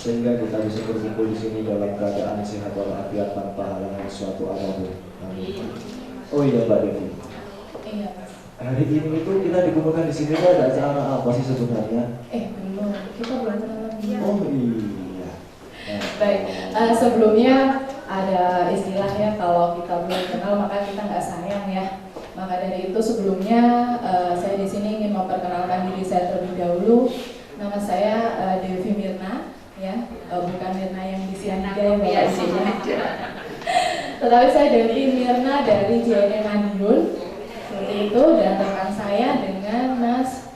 sehingga kita bisa berkumpul di sini dalam keadaan sehat walafiat tanpa halangan suatu apapun. Amin. Oh iya Mbak Devi. Iya. Hari ini itu kita dikumpulkan di sini ada acara apa sih sebenarnya? Belum. Kita belum kenalan dia. Oh iya. Baik. Sebelumnya ada istilah ya, kalau kita belum kenal maka kita nggak sayang ya. Maka dari itu sebelumnya saya di sini ingin memperkenalkan diri saya terlebih dahulu. Nama saya Devi Mirna, ya, bukan Mirna yang di Sianida yang Bapak Ibu. Tetapi saya Devi Mirna dari JNE Madiun, seperti itu, dan rekan saya dengan Mas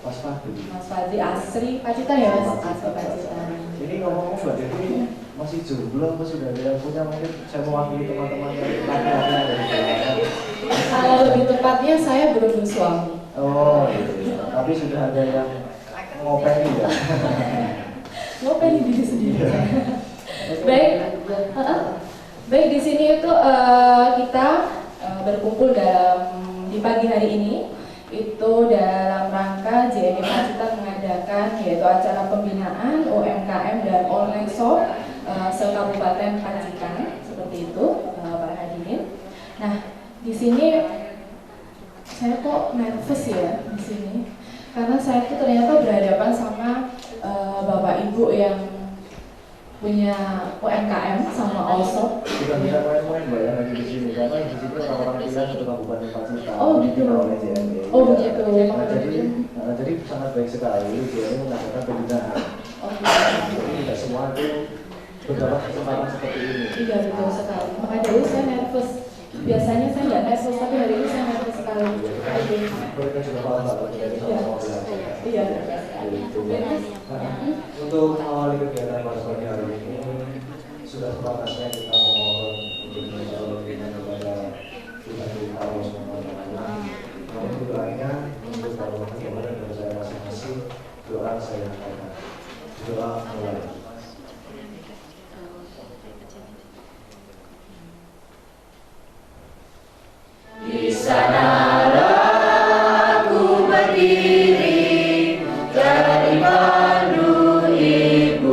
Fadli Asri Pacitan ya Mas, Asri Pacitan. Ini ngomong-ngomong Mbak Devi masih jomblo apa sudah ada yang punya? Mungkin saya mewakili teman-teman laki-laki dari belakang. Kalau lebih tepatnya saya belum bersuami. Oh iya, tapi sudah ada yang ngopeni ya? Ngopeni diri sendiri. Baik, baik, di sini itu kita berkumpul di pagi hari ini itu dalam rangka JNE Pacitan mengadakan yaitu acara pembinaan UMKM dan online shop se-Kabupaten Pacitan, seperti itu para hadirin. Nah, di sini saya kok nervous ya di sini. Karena saya tuh ternyata berhadapan sama Bapak Ibu yang punya UMKM sama OSOP. Kita bisa main-main Mbak ya lagi di sini, karena di sini orang-orang pilihan untuk Kabupaten Pacitan. Oh gitu. Oleh JNE. Oh begitu. Jadi sangat baik sekali JNE mengadakan pembinaan. Oh gitu. Jadi tidak semua itu berdapat kesempatan seperti ini. Iya betul sekali. Maka dari itu saya nervous. Biasanya saya nggak nervous, tapi hari ini saya nervous sekali. Mereka sudah paham Mbak dari sama Iya. Untuk mengawali kegiatan pada pagi hari ini sudah sepatutnya kita memohon untuk menyalurkan kepada Tuhan Allah SWT. Namun doanya untuk Tuhan kepada saya masing-masing, doa saya akan doa mulai. Di sanalah aku berdiri dari pandu ibu.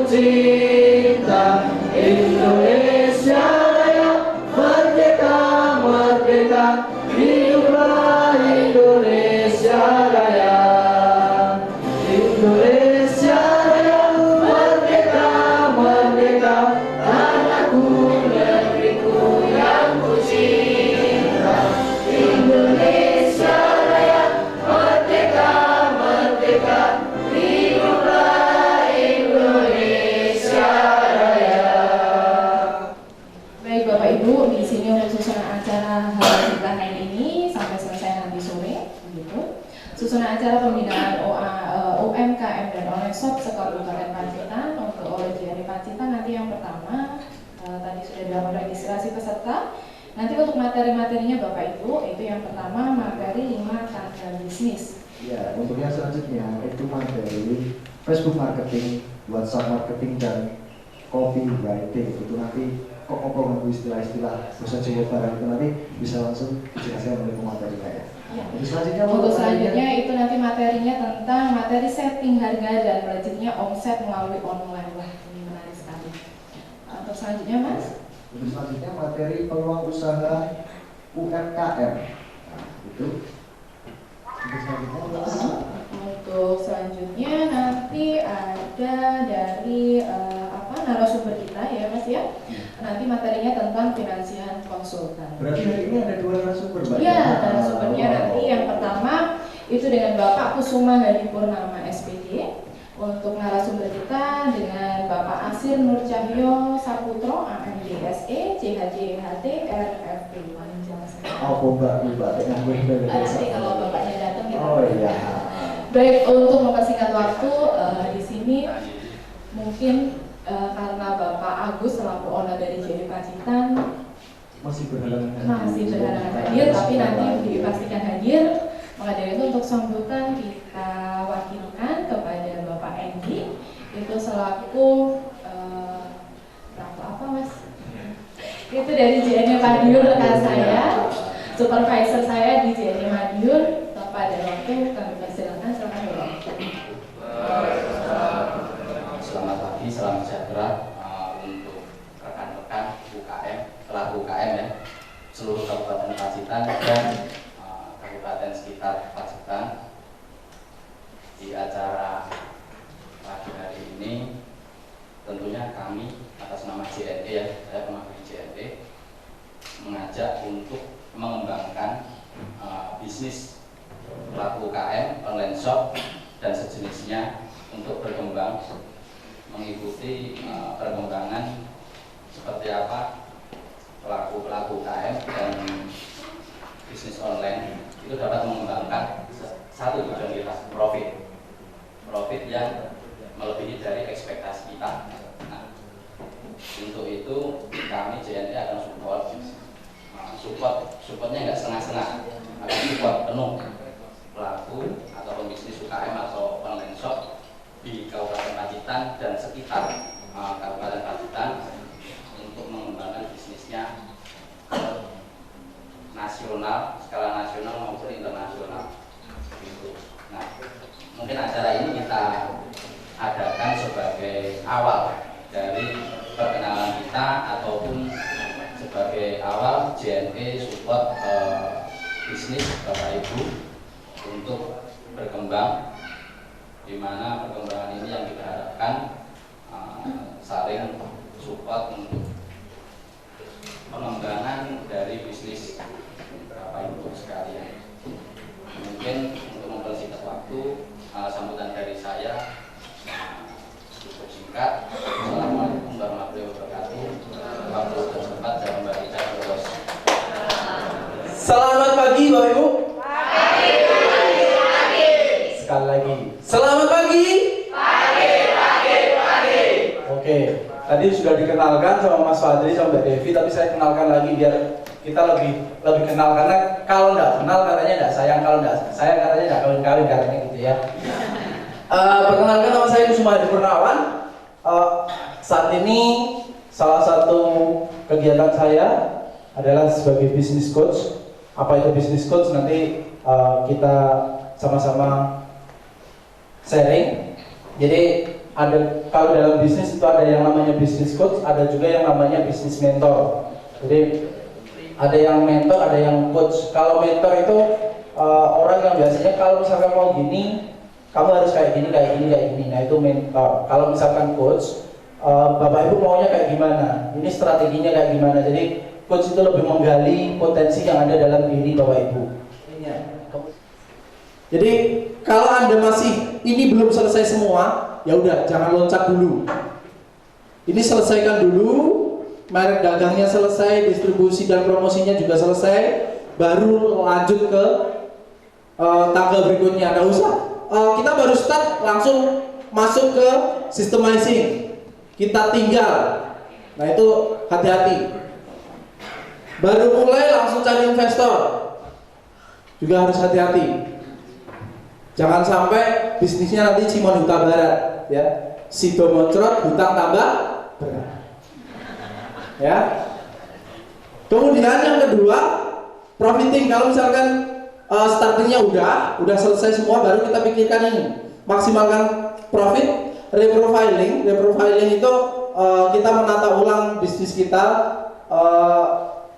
cinta. Indonesia Raya, merdeka, merdeka, hiduplah Indonesia Raya. Indonesia Raya, merdeka, merdeka, tanahku, negeriku yang ku cinta. Indonesia Raya, merdeka, merdeka, hiduplah Indonesia Raya. Baik Bapak Ibu, di sini untuk susunan acara Hari Kita hari ini sampai selesai nanti sore, begitu. Susunan acara pembinaan UMKM dan online shop se-Kabupaten Pacitan untuk OJRI Pacitan nanti yang pertama tadi sudah dilakukan registrasi peserta. Nanti untuk materi-materinya Bapak Ibu itu yang pertama materi 5 tanda bisnis. Ya, untuk yang selanjutnya itu materi Facebook marketing, WhatsApp marketing dan copywriting. Itu nanti kok istilah-istilah bahasa Jawa Barat itu nanti bisa langsung dijelaskan oleh pematerinya ya. Ya. Untuk selanjutnya itu nanti materinya tentang materi setting harga dan melejitnya omset melalui online. Wah, ini menarik sekali. Untuk selanjutnya Mas? Untuk selanjutnya materi peluang usaha UMKM. Nah, itu. Untuk selanjutnya nanti ada dari narasumber kita ya Mas ya. Nanti materinya tentang finansial konsultan. Berarti hari ini ada 2 narasumber, Mbak? Iya, narasumbernya nanti yang pertama itu dengan Bapak Kusuma Hadi Purnama SPD. Untuk narasumber kita dengan Bapak Asir Nur Cahyo Saputro AMDSE CHJHT RFP. Oh, Mbak, nanti kalau Bapaknya datang kita. Oh iya. Baik, untuk mempersingkat waktu di sini mungkin karena Bapak Agus selaku owner dari JRI Pacitan masih berhalangan hadir, tapi nanti dipastikan hadir. Maka dari itu untuk sambutan kita wakilkan kepada Bapak Endi itu selaku apa Mas? Itu dari JNE Madiun rekan saya, supervisor saya di JNE Madiun. Pada waktu kami persilakan, silakan Bapak. Selamat pagi, salam sejahtera untuk rekan-rekan UKM, pelaku UKM ya, seluruh Kabupaten Pacitan dan kabupaten sekitar Pacitan. Di acara pagi hari ini tentunya kami atas nama JNE ya, saya mewakili JNE mengajak untuk mengembangkan bisnis pelaku UKM, online shop dan sejenisnya untuk berkembang mengikuti perkembangan seperti apa pelaku UKM dan bisnis online itu dapat mengembangkan satu tujuan kita, profit yang melebihi dari ekspektasi kita. Nah, untuk itu kami JNE akan supportnya nggak setengah-setengah, akan support penuh pelaku atau pembisnis UKM atau online shop di Kabupaten Pacitan dan sekitar Kabupaten Pacitan untuk mengembangkan bisnisnya nasional, skala nasional maupun internasional. Nah, mungkin acara ini kita adakan sebagai awal dari perkenalan kita ataupun sebagai awal JNE support bisnis Bapak Ibu untuk berkembang, di mana perkembangan ini yang kita harapkan saling support untuk pengembangan dari bisnis Bapak Ibu sekalian. Mungkin untuk mempersingkat waktu, sambutan dari saya cukup singkat. Assalamualaikum warahmatullahi wabarakatuh. Waktu dan tempat saya membagikan terus. Selamat pagi Bapak Ibu. Sekali lagi, selamat pagi. Oke, tadi sudah dikenalkan sama Mas Fadri sama Mbak Devi, tapi saya kenalkan lagi biar kita lebih kenal, karena kalau nggak kenal katanya nggak sayang, kalau nggak sayang katanya nggak kawin-kawin katanya gitu ya. Perkenalkan, nama saya Kusuma Hadi Purnawan. Saat ini salah satu kegiatan saya adalah sebagai business coach. Apa itu business coach? Nanti kita sama-sama sharing. Jadi kalau dalam bisnis itu ada yang namanya business coach, ada juga yang namanya business mentor. Jadi ada yang mentor, ada yang coach. Kalau mentor itu orang yang biasanya kalau misalkan mau gini, kamu harus kayak gini, kayak gini, kayak gini. Nah itu mentor. Kalau misalkan coach, Bapak Ibu maunya kayak gimana? Ini strateginya kayak gimana? Jadi coach itu lebih menggali potensi yang ada dalam diri Bapak Ibu. Jadi kalau Anda masih ini belum selesai semua, ya udah jangan loncat dulu. Ini selesaikan dulu, merek dagangnya selesai, distribusi dan promosinya juga selesai, baru lanjut ke tangga berikutnya. Nggak usah. Kita baru start langsung masuk ke systemizing. Kita tinggal. Nah itu hati-hati. Baru mulai langsung cari investor. Juga harus hati-hati. Jangan sampai bisnisnya nanti Cimon Huta Barat, ya. Sido moncrot, hutang tambah berat. Ya. Kemudian yang kedua, profiting. Kalau misalkan startingnya udah selesai semua, baru kita pikirkan ini, maksimalkan profit. Reprofiling itu kita menata ulang bisnis kita,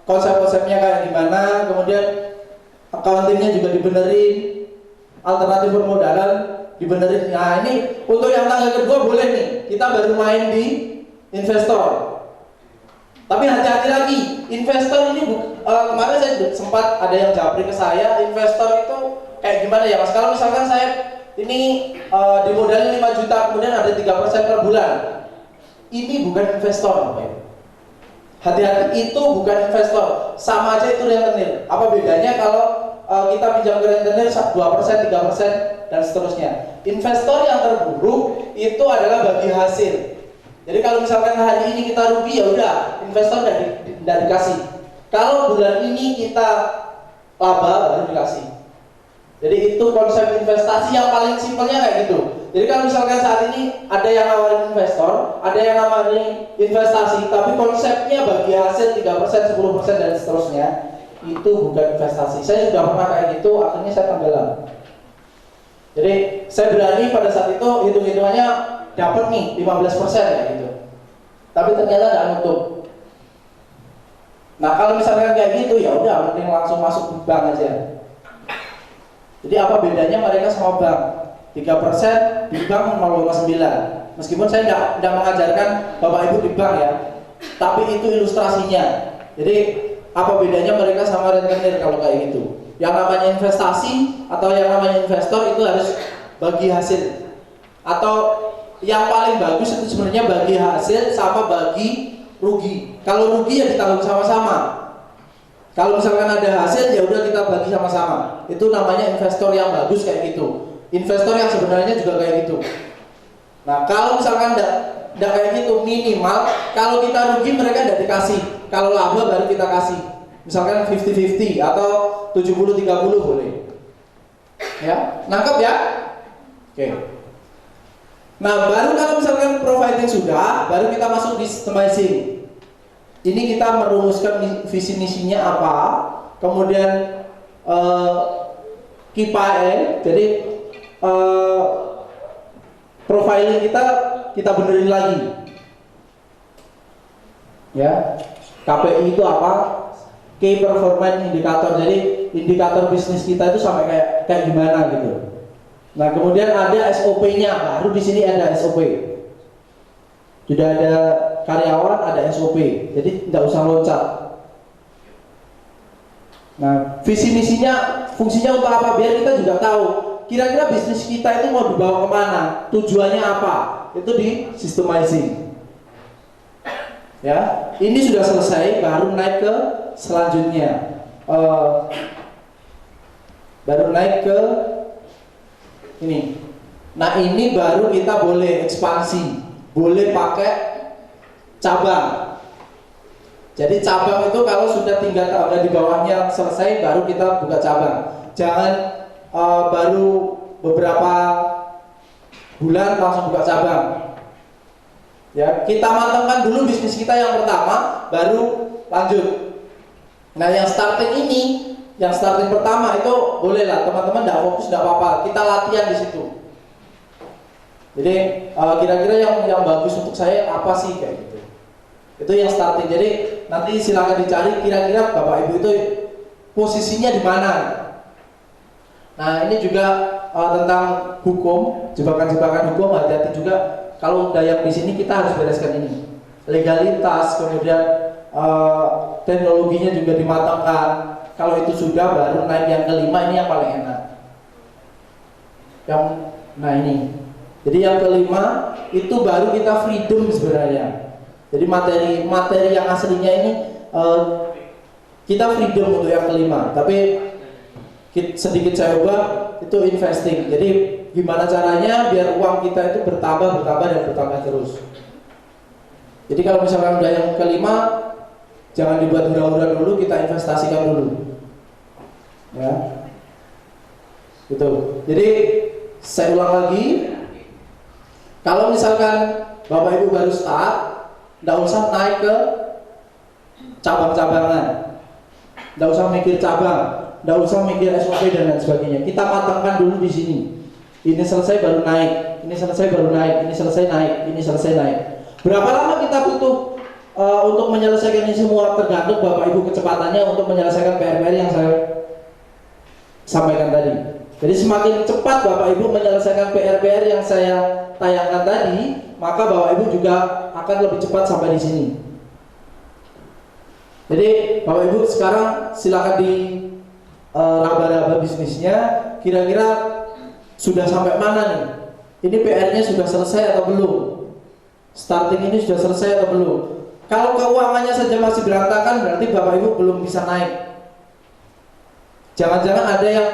konsep-konsepnya kayak gimana, kemudian accountingnya juga dibenerin, alternatif permodalan dibenerin. Nah ini untuk yang tangga kedua boleh nih, kita baru main di investor. Tapi hati-hati lagi, investor ini kemarin saya sempat ada yang japri ke saya, investor itu kayak gimana ya Mas? Kalau misalkan saya ini dimodalin 5 juta, kemudian ada 3% per bulan, ini bukan investor, Bapak Ibu. Hati-hati, itu bukan investor, sama aja itu rentenir. Apa bedanya kalau kita pinjam ke rentenir 2%, 3% dan seterusnya. Investor yang terburuk itu adalah bagi hasil. Jadi kalau misalkan hari ini kita rugi, ya udah, investor tidak dikasih. Kalau bulan ini kita laba, baru dikasih. Jadi itu konsep investasi yang paling simpelnya kayak gitu. Jadi kalau misalkan saat ini ada yang nawarin investor, ada yang nawarin investasi, tapi konsepnya bagi hasil 3%, 10% dan seterusnya, itu bukan investasi. Saya sudah pernah kayak gitu, akhirnya saya tenggelam. Jadi saya berani pada saat itu hitung-hitungannya dapat nih 15% kayak gitu. Tapi ternyata nggak nutup. Nah kalau misalkan kayak gitu ya udah, mending langsung masuk di bank aja. Jadi apa bedanya mereka sama bank? 3% di bank 0,9. Meskipun saya tidak mengajarkan Bapak Ibu di bank ya, tapi itu ilustrasinya. Jadi apa bedanya mereka sama rentenir kalau kayak gitu? Yang namanya investasi atau yang namanya investor itu harus bagi hasil. Atau yang paling bagus itu sebenarnya bagi hasil sama bagi rugi. Kalau rugi ya ditanggung sama-sama. Kalau misalkan ada hasil ya udah kita bagi sama-sama. Itu namanya investor yang bagus kayak gitu. Investor yang sebenarnya juga kayak gitu. Nah kalau misalkan tidak kayak gitu, minimal kalau kita rugi mereka tidak dikasih. Kalau laba baru kita kasih. Misalkan 50-50 atau 70-30 boleh. Ya, nangkep ya? Oke. Nah baru kalau misalkan providing sudah, baru kita masuk di systemizing. Ini kita merumuskan visi misinya apa, kemudian KPI, jadi profiling kita benerin lagi, ya. KPI itu apa? Key Performance Indicator. Jadi indikator bisnis kita itu sampai kayak gimana gitu. Nah kemudian ada SOP-nya, baru di sini ada SOP. Sudah ada karyawan, ada SOP, jadi tidak usah loncat. Nah, visi misinya, fungsinya untuk apa? Biar kita juga tahu kira-kira bisnis kita itu mau dibawa kemana, tujuannya apa. Itu di systemizing. Ya, ini sudah selesai, baru naik ke selanjutnya. Baru naik ke ini. Nah, ini baru kita boleh ekspansi. Boleh pakai cabang. Jadi cabang itu kalau sudah tinggal ada di bawahnya selesai, baru kita buka cabang. Jangan baru beberapa bulan langsung buka cabang. Ya, kita matangkan dulu bisnis kita yang pertama, baru lanjut. Nah, yang starting ini, yang starting pertama itu bolehlah teman-teman tidak fokus tidak apa-apa. Kita latihan di situ. Jadi kira-kira yang bagus untuk saya apa sih kayak gitu. Itu yang starting. Jadi nanti silakan dicari kira-kira Bapak Ibu itu posisinya di mana. Nah ini juga tentang hukum, jebakan-jebakan hukum, hati-hati juga kalau udah yang di sini kita harus bereskan ini. Legalitas, kemudian teknologinya juga dimatangkan. Kalau itu sudah baru naik yang kelima, ini yang paling enak. Nah ini. Jadi yang kelima itu baru kita freedom sebenarnya. Jadi materi yang aslinya ini kita freedom untuk yang kelima. Tapi sedikit saya ubah itu investing. Jadi gimana caranya biar uang kita itu bertambah dan bertambah terus. Jadi kalau misalkan udah yang kelima, jangan dibuat hura-hura dulu, kita investasikan dulu. Ya. Gitu. Jadi saya ulang lagi. Kalau misalkan Bapak Ibu baru start, nggak usah naik ke cabang-cabangan, nggak usah mikir cabang, nggak usah mikir SOP dan lain sebagainya. Kita matangkan dulu di sini. Ini selesai baru naik, ini selesai baru naik, ini selesai naik, ini selesai naik. Berapa lama kita butuh untuk menyelesaikan ini semua tergantung Bapak Ibu kecepatannya untuk menyelesaikan PR-PR yang saya sampaikan tadi. Jadi semakin cepat Bapak Ibu menyelesaikan PR-PR yang saya tayangkan tadi, maka Bapak Ibu juga akan lebih cepat sampai di sini. Jadi Bapak Ibu sekarang silakan di raba-raba bisnisnya, kira-kira sudah sampai mana nih? Ini PR-nya sudah selesai atau belum? Starting ini sudah selesai atau belum? Kalau keuangannya saja masih berantakan, berarti Bapak Ibu belum bisa naik. Jangan-jangan ada yang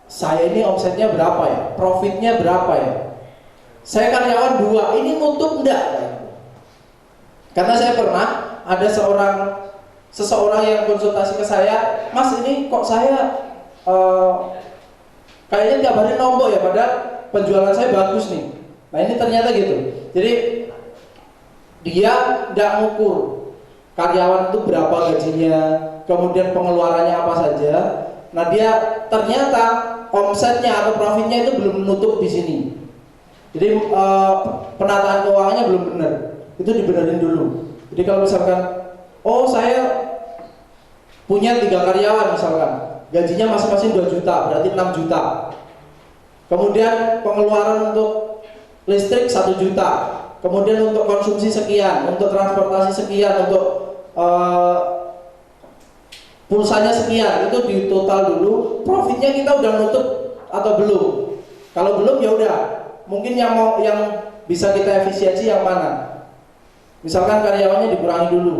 saya ini omsetnya berapa ya? Profitnya berapa ya? Saya karyawan 2, ini nutup enggak? Karena saya pernah ada seseorang yang konsultasi ke saya, Mas ini kok saya kayaknya tiap hari nombok ya, padahal penjualan saya bagus nih. Nah ini ternyata gitu. Jadi dia nggak ngukur karyawan itu berapa gajinya, kemudian pengeluarannya apa saja. Nah dia ternyata omsetnya atau profitnya itu belum menutup di sini. Jadi penataan keuangannya belum benar. Itu dibenerin dulu. Jadi kalau misalkan, oh saya punya 3 karyawan misalkan, gajinya masing-masing 2 juta, berarti 6 juta. Kemudian pengeluaran untuk listrik 1 juta. Kemudian untuk konsumsi sekian, untuk transportasi sekian, untuk pulsanya sekian, itu di total dulu. Profitnya kita udah nutup atau belum? Kalau belum ya udah, mungkin yang bisa kita efisiensi yang mana? Misalkan karyawannya dikurangi dulu,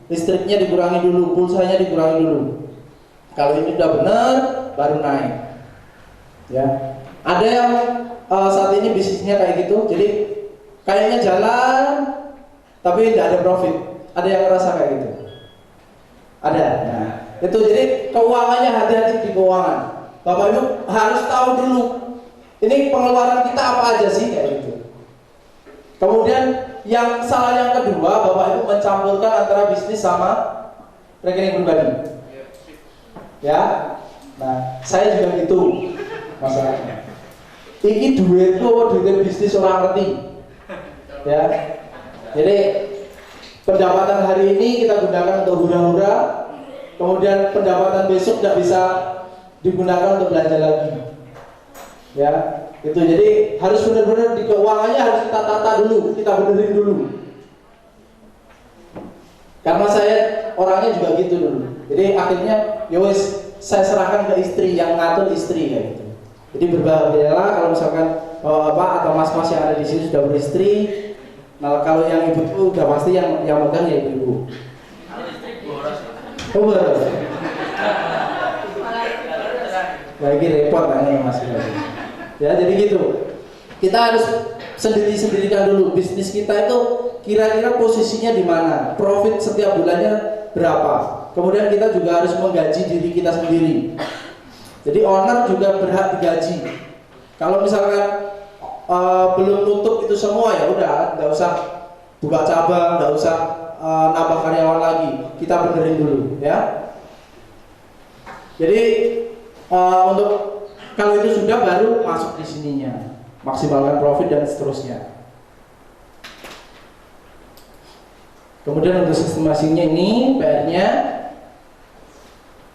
listriknya dikurangi dulu, pulsanya dikurangi dulu. Kalau ini udah benar, baru naik. Ya, ada yang saat ini bisnisnya kayak gitu, jadi kayaknya jalan, tapi tidak ada profit. Ada yang ngerasa kayak gitu? Ada. Nah, itu jadi keuangannya, hati-hati di keuangan. Bapak Ibu harus tahu dulu, ini pengeluaran kita apa aja sih kayak gitu. Kemudian yang salah yang kedua, Bapak Ibu mencampurkan antara bisnis sama rekening pribadi. Ya, nah saya juga gitu masalahnya. Ini duit tuh duit bisnis orang ngerti. Ya, jadi pendapatan hari ini kita gunakan untuk hura-hura, kemudian pendapatan besok tidak bisa digunakan untuk belanja lagi. Ya, itu jadi harus benar-benar di keuangannya harus kita tata dulu, kita benerin dulu. Karena saya orangnya juga gitu dulu. Jadi akhirnya ya wes saya serahkan ke istri, yang ngatur istri kayak gitu. Jadi berbahagialah kalau misalkan bapak atau mas-mas yang ada di sini sudah beristri. Nah kalau yang ibu itu udah pasti yang megang ya ibu. Oh boros. Lagi repot nanya mas. Ya jadi gitu. Kita harus sendiri-sendirikan dulu bisnis kita itu kira-kira posisinya di mana, profit setiap bulannya berapa. Kemudian kita juga harus menggaji diri kita sendiri. Jadi owner juga berhak digaji. Kalau misalkan belum nutup itu semua ya udah, nggak usah buka cabang, nggak usah nambah karyawan lagi. Kita benerin dulu, ya. Jadi untuk kalau itu sudah baru masuk di sininya. maksimalkan profit dan seterusnya. Kemudian untuk estimasinya ini PR-nya,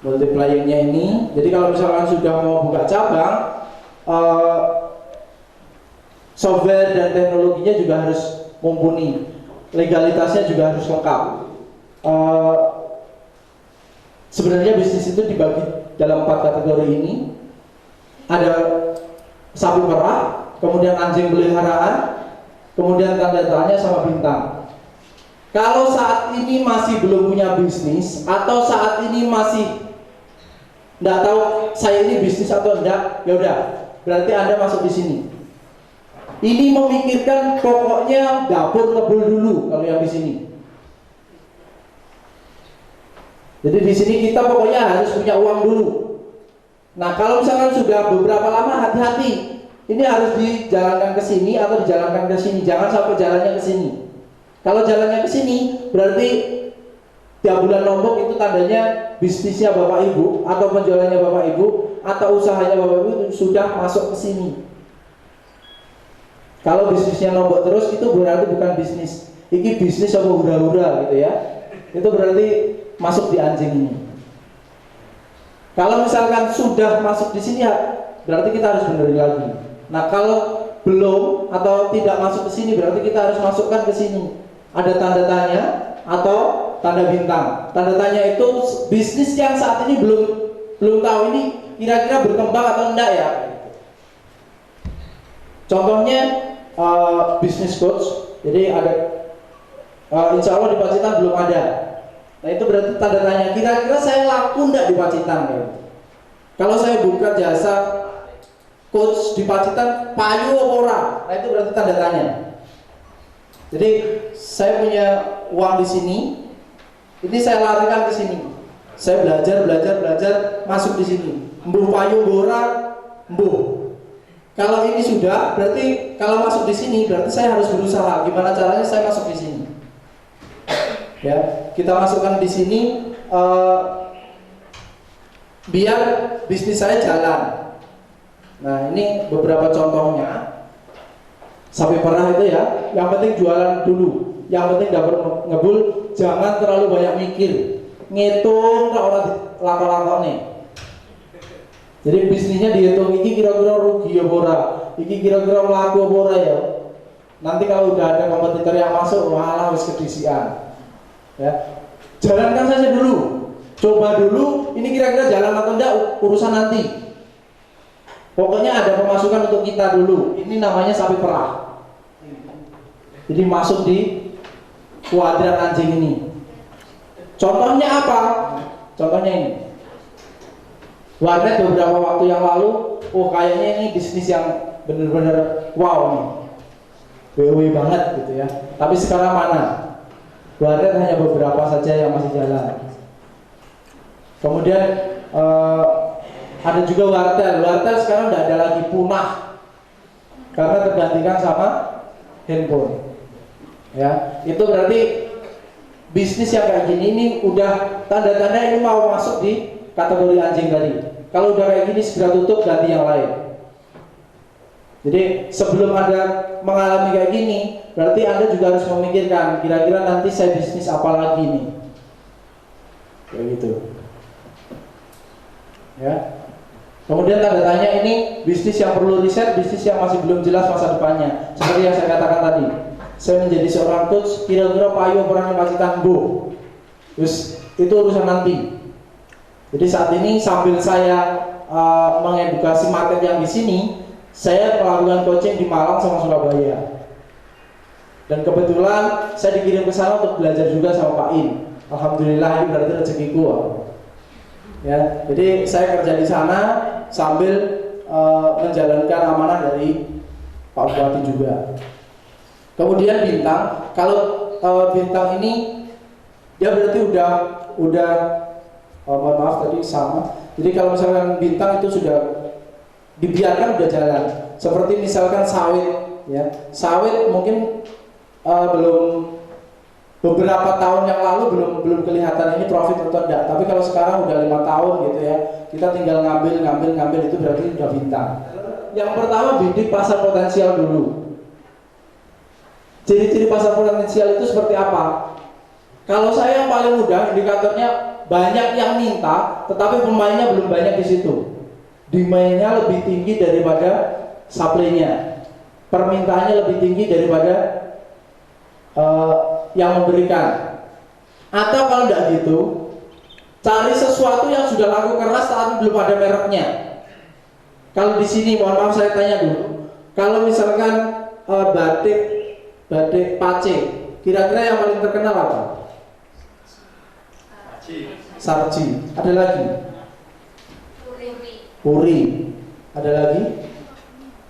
multiplier-nya ini. Jadi kalau misalkan sudah mau buka cabang, software dan teknologinya juga harus mumpuni, legalitasnya juga harus lengkap. Sebenarnya bisnis itu dibagi dalam 4 kategori ini. Ada sapi perah, kemudian anjing peliharaan, kemudian tanda tanya sama bintang. Kalau saat ini masih belum punya bisnis, atau saat ini masih nggak tahu saya ini bisnis atau enggak, ya udah, berarti Anda masuk di sini. Ini memikirkan pokoknya dapur tebul dulu kalau yang di sini. Jadi di sini kita pokoknya harus punya uang dulu. Nah, kalau misalkan sudah beberapa lama, hati-hati. Ini harus dijalankan ke sini atau dijalankan ke sini. Jangan sampai jalannya ke sini. Kalau jalannya ke sini, berarti tiap bulan nombok itu tandanya bisnisnya Bapak Ibu atau penjualannya Bapak Ibu atau usahanya Bapak Ibu sudah masuk ke sini. Kalau bisnisnya nombok terus itu berarti bukan bisnis. Ini bisnis sama hura-hura gitu ya. Itu berarti masuk di anjing ini. Kalau misalkan sudah masuk di sini ya berarti kita harus benerin lagi. Nah, kalau belum atau tidak masuk ke sini berarti kita harus masukkan ke sini. Ada tanda tanya atau tanda bintang. Tanda tanya itu bisnis yang saat ini belum tahu ini kira-kira berkembang atau enggak ya. Contohnya bisnis coach. Jadi ada insya Allah di Pacitan belum ada. Nah, itu berarti tanda tanya. Kira-kira saya laku enggak di Pacitan ya? Kalau saya buka jasa coach di Pacitan payu apa ora? Nah, itu berarti tanda tanya. Jadi saya punya uang di sini, ini saya larikan ke sini. Saya belajar masuk di sini. Mbuh payu ora, mbuh. Kalau ini sudah, berarti kalau masuk di sini berarti saya harus berusaha. Gimana caranya saya masuk di sini? Ya, kita masukkan di sini biar bisnis saya jalan. Nah, ini beberapa contohnya. Sapi perah itu ya, yang penting jualan dulu, yang penting dapat ngebul, jangan terlalu banyak mikir, ngitung tak orang lakon-lakon nih. Jadi bisnisnya dihitung, ini kira-kira rugi ya ora, ini kira-kira laku ora ya. Nanti kalau udah ada kompetitor yang masuk, malah harus kedisian. Ya, jalankan saja dulu, coba dulu, ini kira-kira jalan atau enggak urusan nanti. Pokoknya ada pemasukan untuk kita dulu. Ini namanya sapi perah. Jadi masuk di kuadran anjing ini. Contohnya apa? Contohnya ini. Warnet beberapa waktu yang lalu, kayaknya ini bisnis yang benar-benar wow nih, WW banget gitu ya. Tapi sekarang mana? Warnet hanya beberapa saja yang masih jalan. Kemudian ada juga wartel. Wartel sekarang tidak ada lagi, punah karena tergantikan sama handphone. Ya, itu berarti bisnis yang kayak gini ini udah tanda-tanda ini mau masuk di kategori anjing tadi. Kalau udah kayak gini segera tutup, ganti yang lain. Jadi sebelum Anda mengalami kayak gini, berarti Anda juga harus memikirkan kira-kira nanti saya bisnis apa lagi nih. Kayak gitu. Ya. Kemudian tanda tanya ini bisnis yang perlu riset, bisnis yang masih belum jelas masa depannya. Seperti yang saya katakan tadi, saya menjadi seorang coach, kira-kira payu perannya Pacitan bu. Terus itu urusan nanti. Jadi saat ini sambil saya mengedukasi market yang di sini, saya melakukan coaching di Malang sama Surabaya. Dan kebetulan saya dikirim ke sana untuk belajar juga sama Pak In. Alhamdulillah ini berarti rezekiku. Ya, jadi saya kerja di sana sambil menjalankan amanah dari Pak Bupati juga. Kemudian bintang, kalau bintang ini dia berarti udah mohon maaf tadi sama. Jadi kalau misalkan bintang itu sudah dibiarkan udah jalan. Seperti misalkan sawit, ya sawit mungkin belum beberapa tahun yang lalu belum kelihatan ini profit atau enggak. Tapi kalau sekarang udah 5 tahun gitu ya, kita tinggal ngambil itu berarti udah bintang. Yang pertama bidik pasar potensial dulu. Ciri-ciri pasar potensial itu seperti apa? Kalau saya yang paling mudah, indikatornya banyak yang minta, tetapi pemainnya belum banyak di situ. Demand-nya lebih tinggi daripada supply-nya. Permintaannya lebih tinggi daripada yang memberikan. Atau kalau tidak gitu, cari sesuatu yang sudah laku keras tapi belum ada mereknya. Kalau di sini, mohon maaf saya tanya dulu. Kalau misalkan batik pace, kira-kira yang paling terkenal apa? Sarji. Ada lagi? Puri. Ada lagi?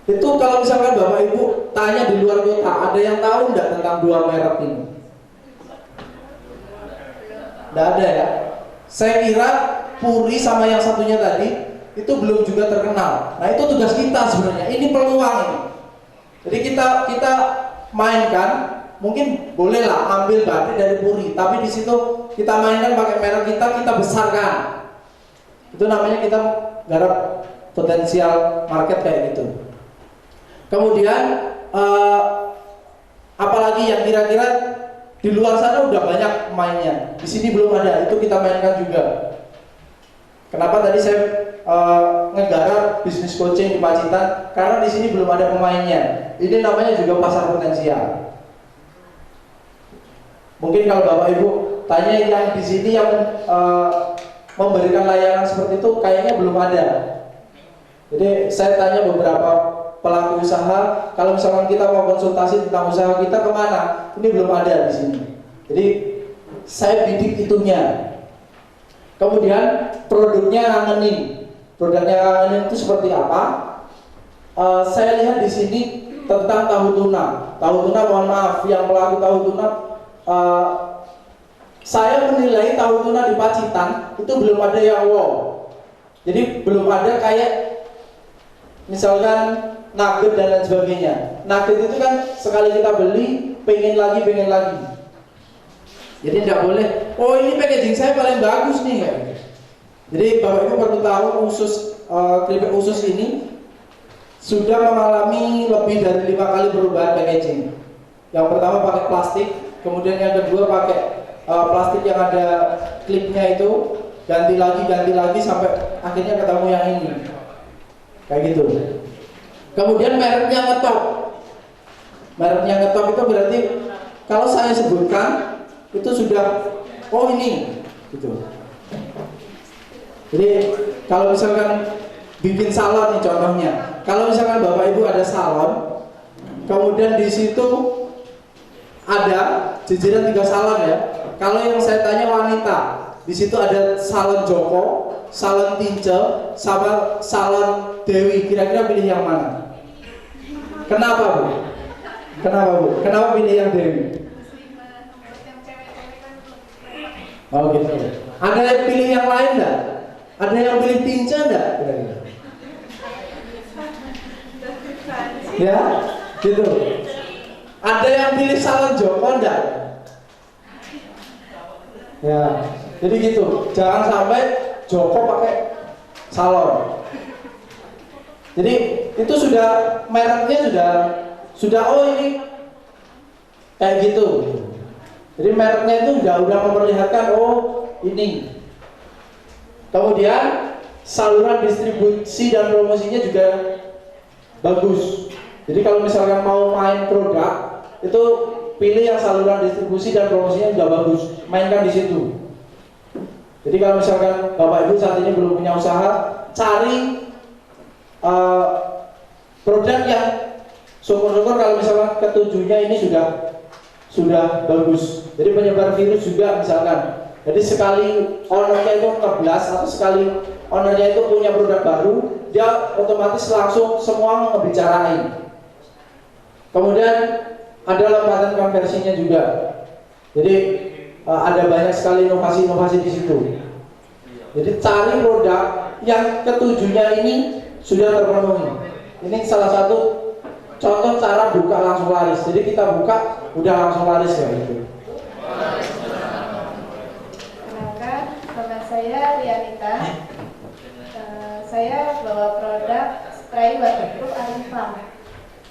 Itu kalau misalkan Bapak Ibu tanya di luar kota, ada yang tahu enggak tentang dua merek ini? Enggak ada ya? Saya kira Puri sama yang satunya tadi itu belum juga terkenal. Nah itu tugas kita sebenarnya. Ini peluang ini. Jadi kita mainkan, mungkin bolehlah ambil batik dari Puri, tapi di situ kita mainkan pakai merek kita besarkan. Itu namanya kita garap potensial market kayak gitu. Kemudian apalagi yang kira-kira di luar sana udah banyak mainnya, di sini belum ada, itu kita mainkan juga. Kenapa tadi saya ngegarap bisnis coaching di Pacitan? Karena di sini belum ada pemainnya. Ini namanya juga pasar potensial. Mungkin kalau Bapak Ibu tanya yang di sini yang memberikan layanan seperti itu, kayaknya belum ada. Jadi saya tanya beberapa pelaku usaha, kalau misalkan kita mau konsultasi tentang usaha kita kemana? Ini belum ada di sini. Jadi saya bidik itunya. Kemudian produknya ngangenin. Produknya ngangenin itu seperti apa? Saya lihat di sini tentang tahu tuna. Tahu tuna, mohon maaf, yang pelaku tahu tuna, saya menilai tahu tuna di Pacitan itu belum ada yang wow. Jadi belum ada kayak misalkan nugget dan lain sebagainya. Nugget itu kan sekali kita beli, pengen lagi. Jadi tidak boleh, oh ini packaging saya paling bagus nih kayak gitu. Jadi Bapak Ibu perlu tahu keripik usus ini sudah mengalami lebih dari 5 kali perubahan packaging. Yang pertama pakai plastik, kemudian yang kedua pakai plastik yang ada klipnya itu, ganti lagi sampai akhirnya ketemu yang ini. Kayak gitu. Kemudian mereknya ngetop. Mereknya ngetop itu berarti kalau saya sebutkan itu sudah oh ini gitu. Jadi kalau misalkan bikin salon nih contohnya. Kalau misalkan Bapak Ibu ada salon, kemudian di situ ada jajaran 3 salon ya. Kalau yang saya tanya wanita, di situ ada salon Joko, salon Tince, sama salon Dewi. Kira-kira pilih yang mana? Kenapa Bu? Kenapa pilih yang Dewi? Oh gitu. Ada yang pilih yang lain enggak? Ada yang pilih Tince enggak? Ya, gitu. Ada yang pilih salon Joko enggak? Ya, jadi gitu. Jangan sampai Joko pakai salon. Jadi itu sudah mereknya sudah oh ini kayak gitu. Jadi mereknya itu udah memperlihatkan oh ini. Kemudian saluran distribusi dan promosinya juga bagus. Jadi kalau misalkan mau main produk itu pilih yang saluran distribusi dan promosinya juga bagus. Mainkan di situ. Jadi kalau misalkan Bapak Ibu saat ini belum punya usaha, cari produk yang syukur-syukur kalau misalkan ketujuhnya ini sudah bagus. Jadi penyebar virus juga misalkan. Jadi sekali ownernya itu ngeblas atau sekali ownernya itu punya produk baru, dia otomatis langsung semua ngebicarain. Kemudian ada lompatan konversinya juga. Jadi ada banyak sekali inovasi-inovasi di situ. Jadi cari produk yang ketujuhnya ini sudah terpenuhi. Ini salah satu contoh cara buka langsung laris. Jadi kita buka udah langsung laris ya gitu. Nama saya Rianita. Saya bawa produk peraih waterproof Alifa.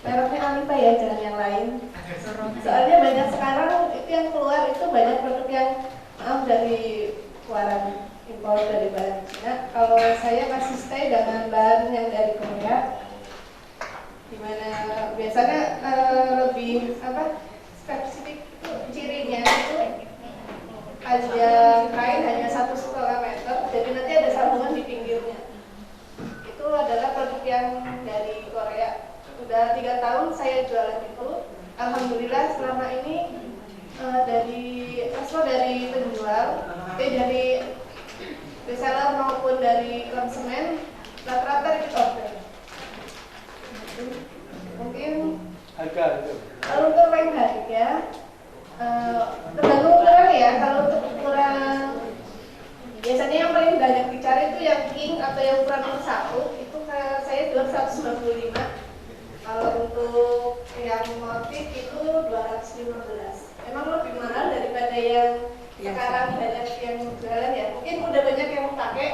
Mereknya Alifa ya, jangan yang lain. Soalnya banyak sekarang itu yang keluar itu banyak produk yang maaf dari luaran impor dari bahan Cina. Kalau saya kasih stay dengan bahan yang dari Korea, dimana biasanya lebih spesifik itu cirinya itu panjang kain hanya 1,5 meter, jadi nanti ada sambungan di pinggirnya. Itu adalah produk yang dari Korea. Udah 3 tahun saya jualan itu. Alhamdulillah selama ini dari penjual, dari reseller maupun dari konsumen rata-rata repeat order. Mungkin Harga itu. kalau untuk range harga tergantung ukuran ya. Kalau untuk ukuran biasanya yang paling banyak dicari itu yang king atau yang ukuran nomor 1 itu saya jual 195. Kalau untuk yang motif itu 215. Emang lebih mahal daripada yang sekarang banyak yang jualan ya. Mungkin udah banyak yang pakai.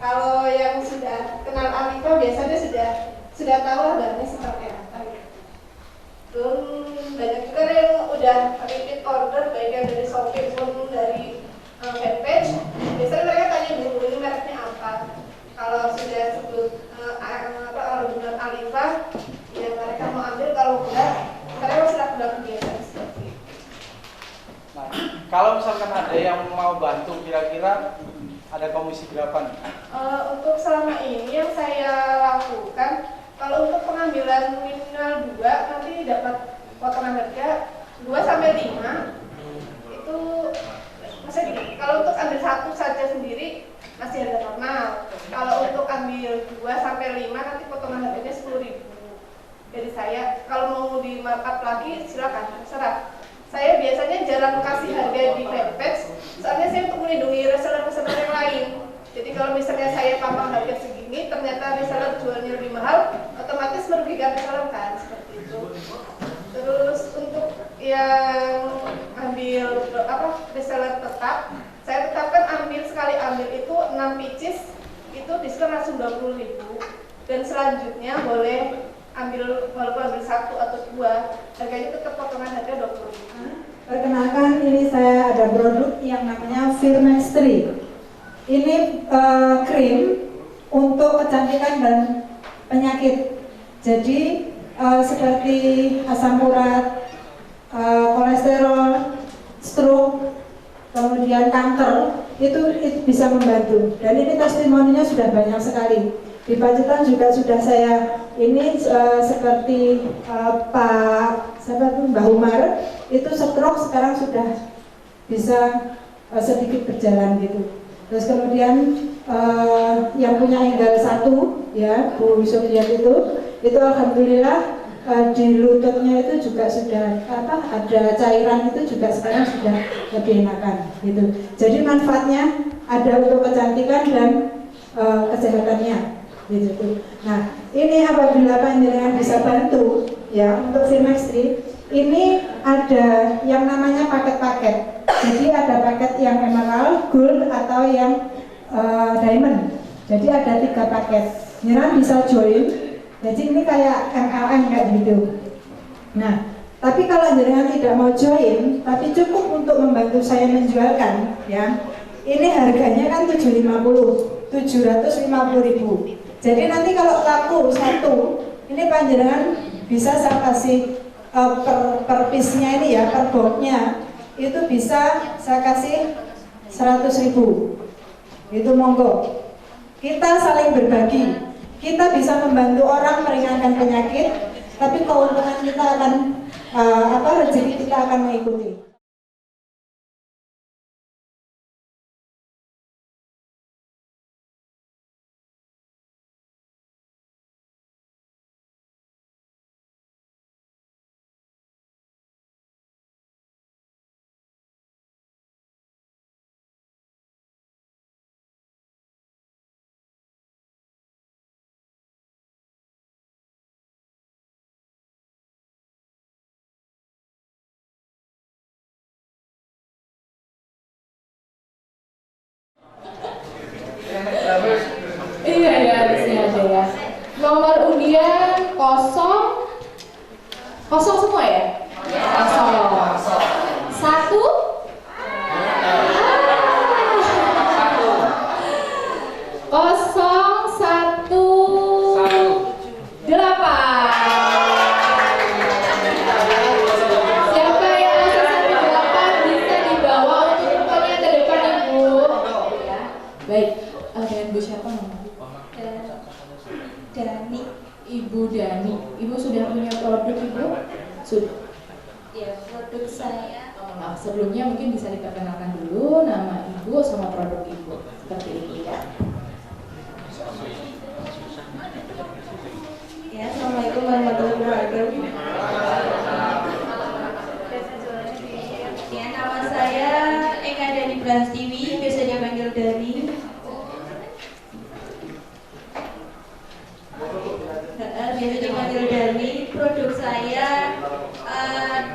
Kalau yang sudah kenal Alifa biasanya sudah tahu lah bahannya seperti apa. Belum banyak juga yang udah repeat order baik yang dari Shopee maupun dari fanpage. Biasanya mereka tanya dulu ini mereknya apa. Kalau sudah sebut original Alifa, ya mereka mau ambil. Kalau enggak, mereka sudah kebiasaan seperti itu. Nah, kalau misalkan ada yang mau bantu, kira-kira ada komisi berapa nih? Untuk selama ini yang saya lakukan, kalau untuk pengambilan minimal 2 nanti dapat potongan harga 2-5. Itu maksudnya gini, kalau untuk ambil 1 saja sendiri masih harga normal. Kalau untuk ambil 2-5 nanti potongan harganya 10.000. Jadi saya kalau mau di markup lagi silakan, terserah. Saya biasanya jarang kasih harga di fanpage, soalnya saya untuk melindungi reseller-reseller yang lain. Jadi kalau misalnya saya pampang harga segini, ternyata reseller jualnya lebih mahal, otomatis merugikan reseller kan, seperti itu. Terus untuk yang ambil reseller tetap, saya tetapkan sekali ambil itu 6 pieces, itu diskon langsung 20.000. Dan selanjutnya boleh walaupun ambil 1 atau 2, harganya tetap potongan harga 20.000. Perkenalkan, ini saya ada produk yang namanya Firmax 3. Ini krim untuk kecantikan dan penyakit. Jadi seperti asam urat, kolesterol, stroke, kemudian kanker, itu bisa membantu. Dan ini testimoninya sudah banyak sekali. Di Pacitan juga sudah saya ini seperti Mbak Umar itu stroke sekarang sudah bisa sedikit berjalan gitu. Terus kemudian yang punya enggal 1 ya Bu Sofiat itu alhamdulillah di lututnya itu juga sudah ada cairan, itu juga sekarang sudah lebih enakan gitu. Jadi manfaatnya ada untuk kecantikan dan kesehatannya gitu. Nah, ini apabila panjenengan bisa bantu ya untuk Firmax 3, ini ada yang namanya paket-paket. Jadi ada paket yang emerald, gold atau yang diamond. Jadi ada 3 paket. Jenengan bisa join. Jadi ini kayak MLM kayak gitu. Nah, tapi kalau jenengan tidak mau join, tapi cukup untuk membantu saya menjualkan, ya. Ini harganya kan 750.000. Jadi nanti kalau laku 1, ini panjenengan bisa saya kasih per piece-nya ini ya, per box-nya itu bisa saya kasih 100.000. Itu monggo. Kita saling berbagi. Kita bisa membantu orang meringankan penyakit, tapi keuntungan kita akan rezeki kita akan mengikuti. Kosong semua ya? Kosong. Satu. Kosong, satu, 8. Siapa yang asal 18 bisa dibawa untuk rupanya ke depan Ibu. Ya. Baik, dengan Bu siapa namanya? Dani. Ibu Dani. Ibu sudah punya produk Ibu? Sudah. Ya, produk saya. Nah, sebelumnya mungkin bisa diperkenalkan dulu nama Ibu sama produk Ibu. Seperti itu ya. Ya, Assalamualaikum warahmatullahi wabarakatuh. Ya, nama saya Eka Dani Prastiwi, biasa dipanggil Dani. Biasa dipanggil Dani. Produk saya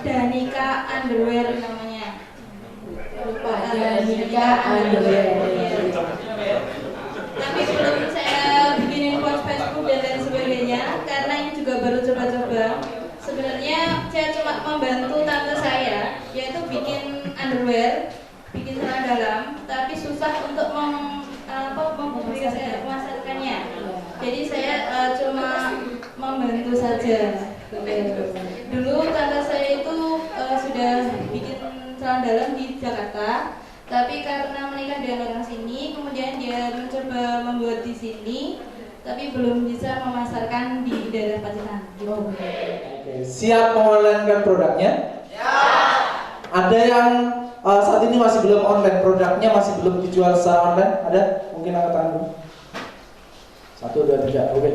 Danika Underwear namanya. Danika Underwear. Tapi belum saya bikinin post Facebook dan lain sebagainya karena ini juga baru coba-coba. Sebenarnya saya cuma membantu tante saya, yaitu bikin underwear, bikin celana dalam, tapi susah untuk mempublikasikan memasarkannya. Jadi saya cuma membantu saja. Dulu tante saya itu sudah bikin celana dalam di Jakarta. Tapi karena menikah dengan orang sini, kemudian dia mencoba membuat di sini, tapi belum bisa memasarkan di daerah Pacitan. Oh, Oke, siap mengonlinekan produknya? Ya. Ada yang saat ini masih belum online, produknya masih belum dijual secara online? Ada? Mungkin angkat tangan dulu. 1, 2, 3, oke.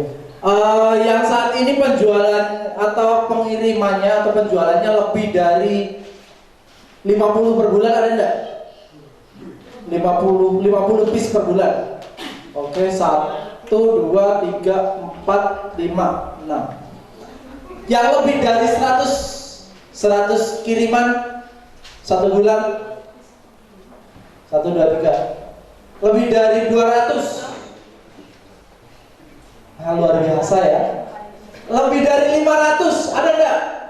Yang saat ini penjualan atau pengirimannya atau penjualannya lebih dari 50 per bulan ada enggak? 50 piece per bulan. Oke, 1, 2, 3, 4, 5, 6. Yang lebih dari 100 kiriman 1 bulan. 1, 2, 3. Lebih dari 200. Nah, luar biasa ya. Lebih dari 500 ada enggak?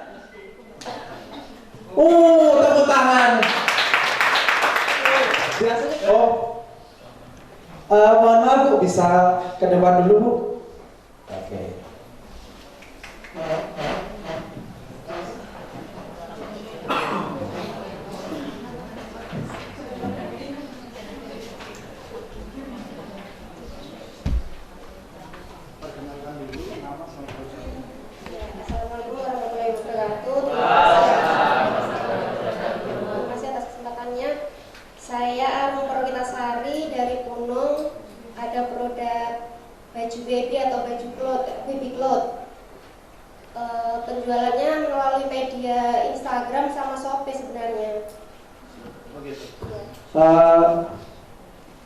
Tepuk tangan. Biasanya mohon maaf Bu, bisa ke depan dulu Bu. Oke. Assalamualaikum warahmatullahi wabarakatuh. Terima kasih atas kesempatannya. Saya Mungkrowitasari dari Punung. Ada produk baju baby atau baju baby cloth. Penjualannya melalui media Instagram sama Shopee sebenarnya.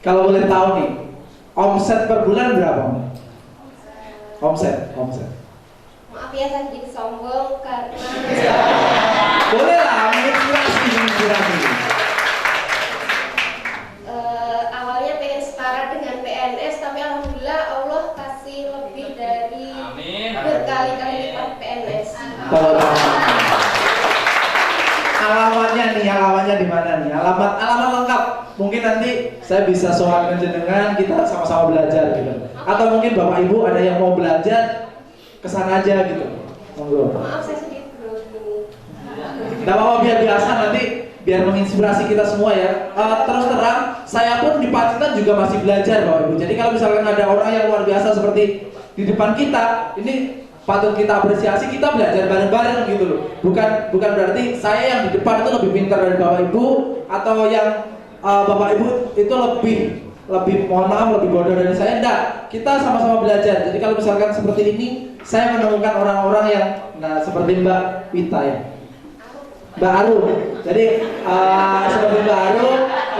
Kalau boleh tahu nih, omset per bulan berapa? Omset. Maaf ya saya sedikit sombong karena Boleh lah, menginspirasi. awalnya pengen setara dengan PNS, tapi alhamdulillah Allah kasih lebih dari berkali-kali lipat PNS. Alamatnya di mana nih? Alamat lengkap. Mungkin nanti saya bisa soal jenengan, kita sama-sama belajar gitu. Atau mungkin Bapak Ibu ada yang mau belajar, kesana aja gitu. Monggo. Maaf saya sedikit grogi. Gak apa-apa, biar biasa nanti, biar menginspirasi kita semua ya. Terus terang, saya pun di Pacitan juga masih belajar Bapak Ibu. Jadi kalau misalkan ada orang yang luar biasa seperti di depan kita, ini patut kita apresiasi, kita belajar bareng-bareng gitu loh. Bukan berarti saya yang di depan itu lebih pintar dari Bapak Ibu, atau yang Bapak Ibu itu lebih mohon maaf lebih bodoh dari saya. Enggak, kita sama-sama belajar. Jadi kalau misalkan seperti ini, saya menemukan orang-orang yang seperti Mbak Wita ya, Mbak Aru. Jadi seperti Mbak Aru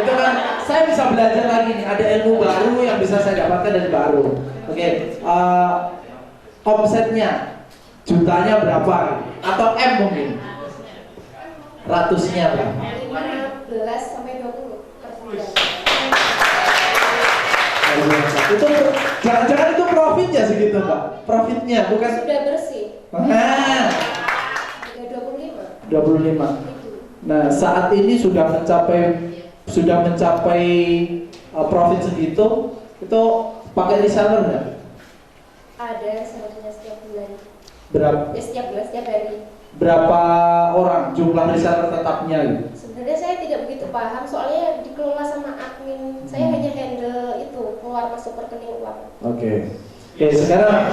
itu kan saya bisa belajar lagi nih, ada ilmu baru yang bisa saya dapatkan dari Mbak Aru. Oke, omsetnya jutanya berapa? Atau M mungkin? Ratusnya berapa? 15 sampai 20 per bulan. Itu jangan-jangan itu profitnya segitu Pak? Profitnya bukan? Sudah bersih. Nah, 25. Nah, saat ini sudah mencapai profit segitu, itu pakai reseller nggak? Ada sebenarnya setiap bulan. Berapa? Setiap bulan, setiap hari. Berapa orang jumlah reseller tetapnya gitu? Sebenarnya saya tidak begitu paham, soalnya dikelola sama admin. Saya hanya handle itu keluar masuk rekening uang. Oke, sekarang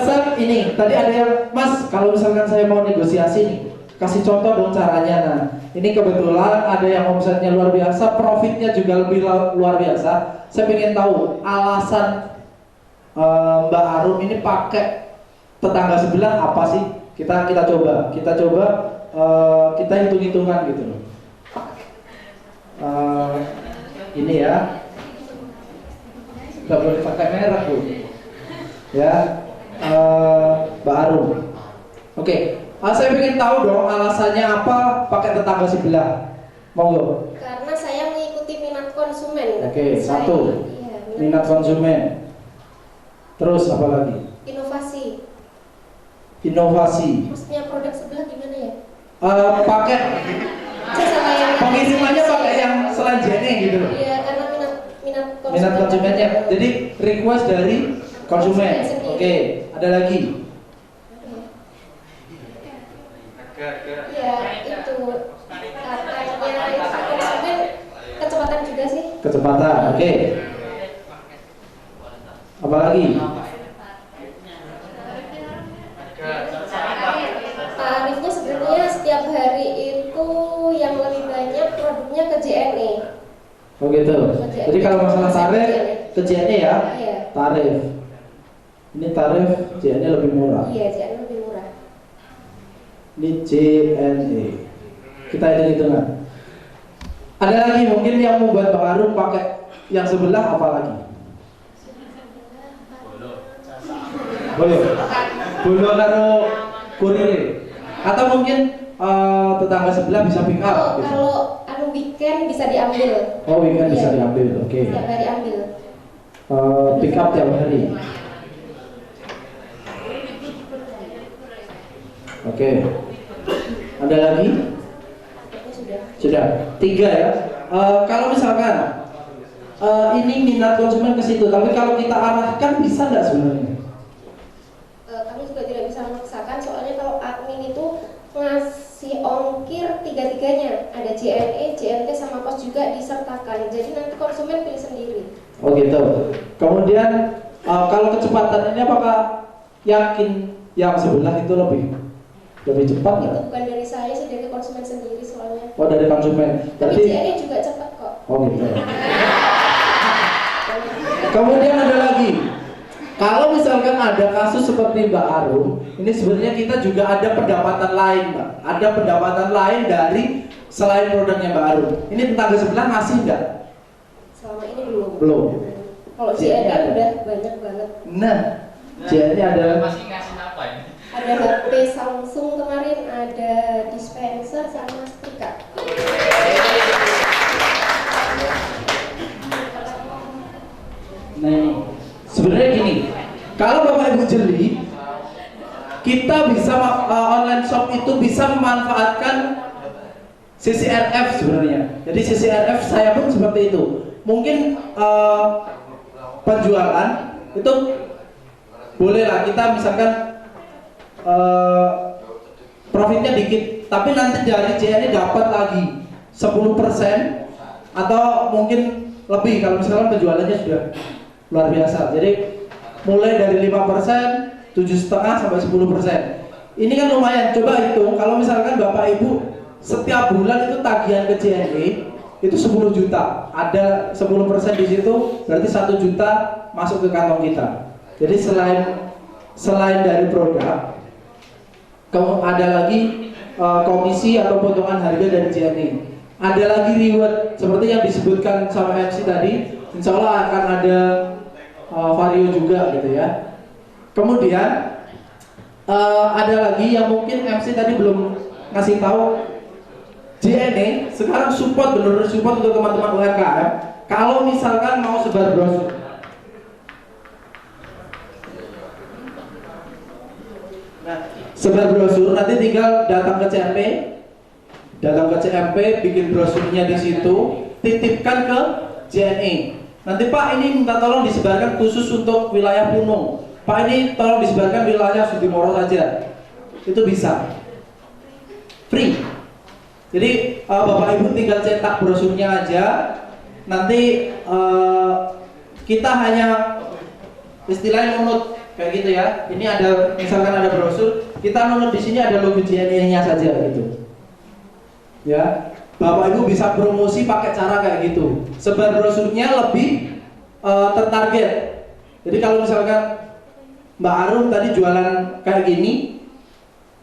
Sam, ini tadi ada yang Mas, kalau misalkan saya mau negosiasi nih, kasih contoh dong caranya. Nah, ini kebetulan ada yang omsetnya luar biasa, profitnya juga lebih luar biasa. Saya ingin tahu alasan Mbak Arum ini pakai tetangga sebelah apa sih? Kita coba kita hitung-hitungan gitu loh. Ini ya, nggak boleh pakai merek Bu. Ya, Mbak Arum. Oke, saya ingin tahu dong alasannya apa pakai tetangga sebelah. Monggo. Karena saya mengikuti minat konsumen. Oke, satu. Iya, Minat konsumen. Terus apa lagi? Inovasi. Maksudnya produk sebelah gimana ya? Pakai Saya sama yang pengisimannya pakai yang selanjutnya gitu loh. Iya, karena minat Minat konsumennya. Jadi request dari konsumen. Oke, ada lagi. Iya, itu katanya konsumen kecepatan juga sih. Kecepatan. Oke. Apa lagi? Tarifnya sebenarnya setiap hari itu yang lebih banyak produknya ke JNE. Oh gitu. Jadi kalau masalah tarif ke JNE ya. Iya. Tarif. Ini tarif JNE lebih murah. Iya, JNE lebih murah. Ini JNE. Kita hitung-hitungan. Ada lagi mungkin yang membuat Bang Arum pakai yang sebelah apa lagi? Boleh. Bolo karo kurir. Atau mungkin tetangga sebelah bisa pick up. Oh, Gitu. kalau weekend bisa diambil. Oh, weekend bisa Iya. diambil. Oke. Setiap hari ambil. Pick up tiap hari. Oke. Ada lagi? Sudah. 3 ya. Kalau misalkan ini minat konsumen ke situ, tapi kalau kita arahkan bisa nggak sebenarnya? Kami juga tidak bisa memaksakan, soalnya kalau admin itu ngasih ongkir tiga-tiganya, ada JNE, JNT sama pos juga disertakan. Jadi nanti konsumen pilih sendiri. Oh gitu. Kemudian kalau kecepatan ini apakah yakin yang sebelah itu lebih cepat nggak? Itu bukan dari saya sih, dari konsumen sendiri soalnya. Oh dari konsumen. Tapi Berarti JNE juga cepat kok. oh gitu. Kemudian ada lagi. Kalau misalkan ada kasus seperti Mbak Arum, ini sebenarnya kita juga ada pendapatan lain, Mbak. Ada pendapatan lain dari selain produknya Mbak Arum. Ini tetangga sebelah ngasih nggak? Selama ini belum. Belum. Kalau JNE JNE ada. udah banyak banget. Nah, JNE ada. Masih ngasih apa ini? Ada HP Samsung kemarin, ada dispenser sama setrika. Nah ini, sebenarnya gini, kalau Bapak Ibu jeli, kita bisa online shop itu bisa memanfaatkan CCRF sebenarnya. Jadi CCRF saya pun seperti itu. Mungkin penjualan itu bolehlah kita misalkan profitnya dikit, tapi nanti dari JNE dapat lagi 10% atau mungkin lebih kalau misalkan penjualannya sudah luar biasa. Jadi mulai dari 5%, 7,5 sampai 10%. Ini kan lumayan. Coba hitung kalau misalkan Bapak Ibu setiap bulan itu tagihan ke JNE itu 10 juta. Ada 10% di situ berarti 1 juta masuk ke kantong kita. Jadi selain dari produk, ada lagi komisi atau potongan harga dari JNE. Ada lagi reward seperti yang disebutkan sama MC tadi. Insya Allah akan ada vario juga gitu ya. Kemudian ada lagi yang mungkin MC tadi belum ngasih tahu. JNE sekarang support, benar-benar support untuk teman-teman UMKM. Kalau misalkan mau sebar brosur, sebar brosur, nanti tinggal datang ke CMP, bikin brosurnya di situ, titipkan ke JNE. Nanti Pak ini minta tolong disebarkan khusus untuk wilayah Punung. Pak ini tolong disebarkan wilayah Sudimoro saja. Itu bisa. Free. Jadi Bapak Ibu tinggal cetak brosurnya aja. Nanti kita hanya istilahnya nunut kayak gitu ya. Ini ada, misalkan ada brosur, kita nunut di sini ada logo JNE-nya saja gitu. Ya, Bapak Ibu bisa promosi pakai cara kayak gitu. Sebar brosurnya lebih tertarget. Jadi kalau misalkan Mbak Arum tadi jualan kayak gini,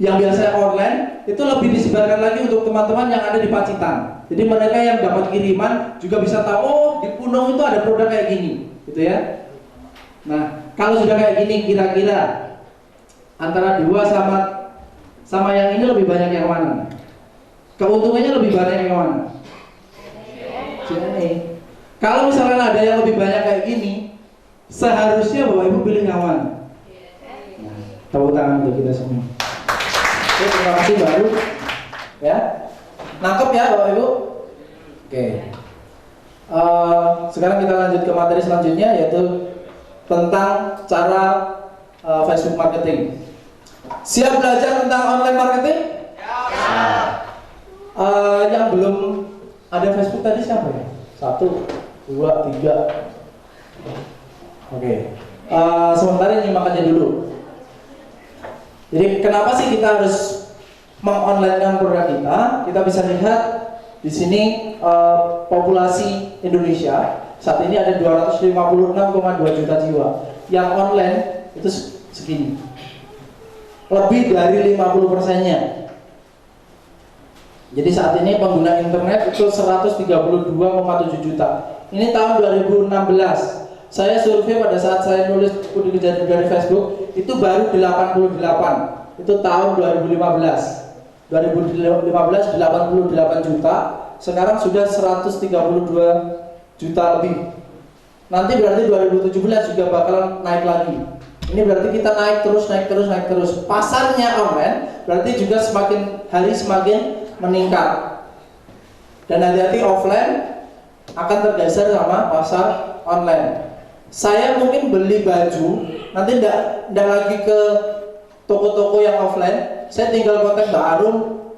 yang biasa online, itu lebih disebarkan lagi untuk teman-teman yang ada di Pacitan. Jadi mereka yang dapat kiriman juga bisa tahu, oh di Punong itu ada produk kayak gini, gitu ya. Nah, kalau sudah kayak gini, kira-kira antara dua sama yang ini lebih banyak yang mana? Keuntungannya lebih banyak yang mana? JNE. Kalau misalkan ada yang lebih banyak kayak gini, seharusnya Bapak Ibu pilih yang mana? Nah, tepuk tangan untuk kita semua. Oke, terima kasih baru. Ya, nangkep ya Bapak Ibu. Oke. Sekarang kita lanjut ke materi selanjutnya, yaitu tentang cara Facebook marketing. Siap belajar tentang online marketing? Yang belum ada Facebook tadi siapa ya? 1, 2, 3. Oke. Sementara nyimak aja dulu. Jadi kenapa sih kita harus mengonlinekan produk kita? Kita bisa lihat di sini populasi Indonesia saat ini ada 256,2 juta jiwa. Yang online itu segini. Lebih dari 50%-nya. Jadi saat ini pengguna internet itu 132,7 juta. Ini tahun 2016. Saya survei pada saat saya nulis studi kejadian dari Facebook itu baru 88. Itu tahun 2015. 2015 88 juta. Sekarang sudah 132 juta lebih. Nanti berarti 2017 juga bakalan naik lagi. Ini berarti kita naik terus. Pasarnya online berarti juga semakin hari semakin meningkat. Dan hati-hati offline akan tergeser sama pasar online. Saya mungkin beli baju, nanti ndak lagi ke toko-toko yang offline. Saya tinggal kontak Mbak Arum,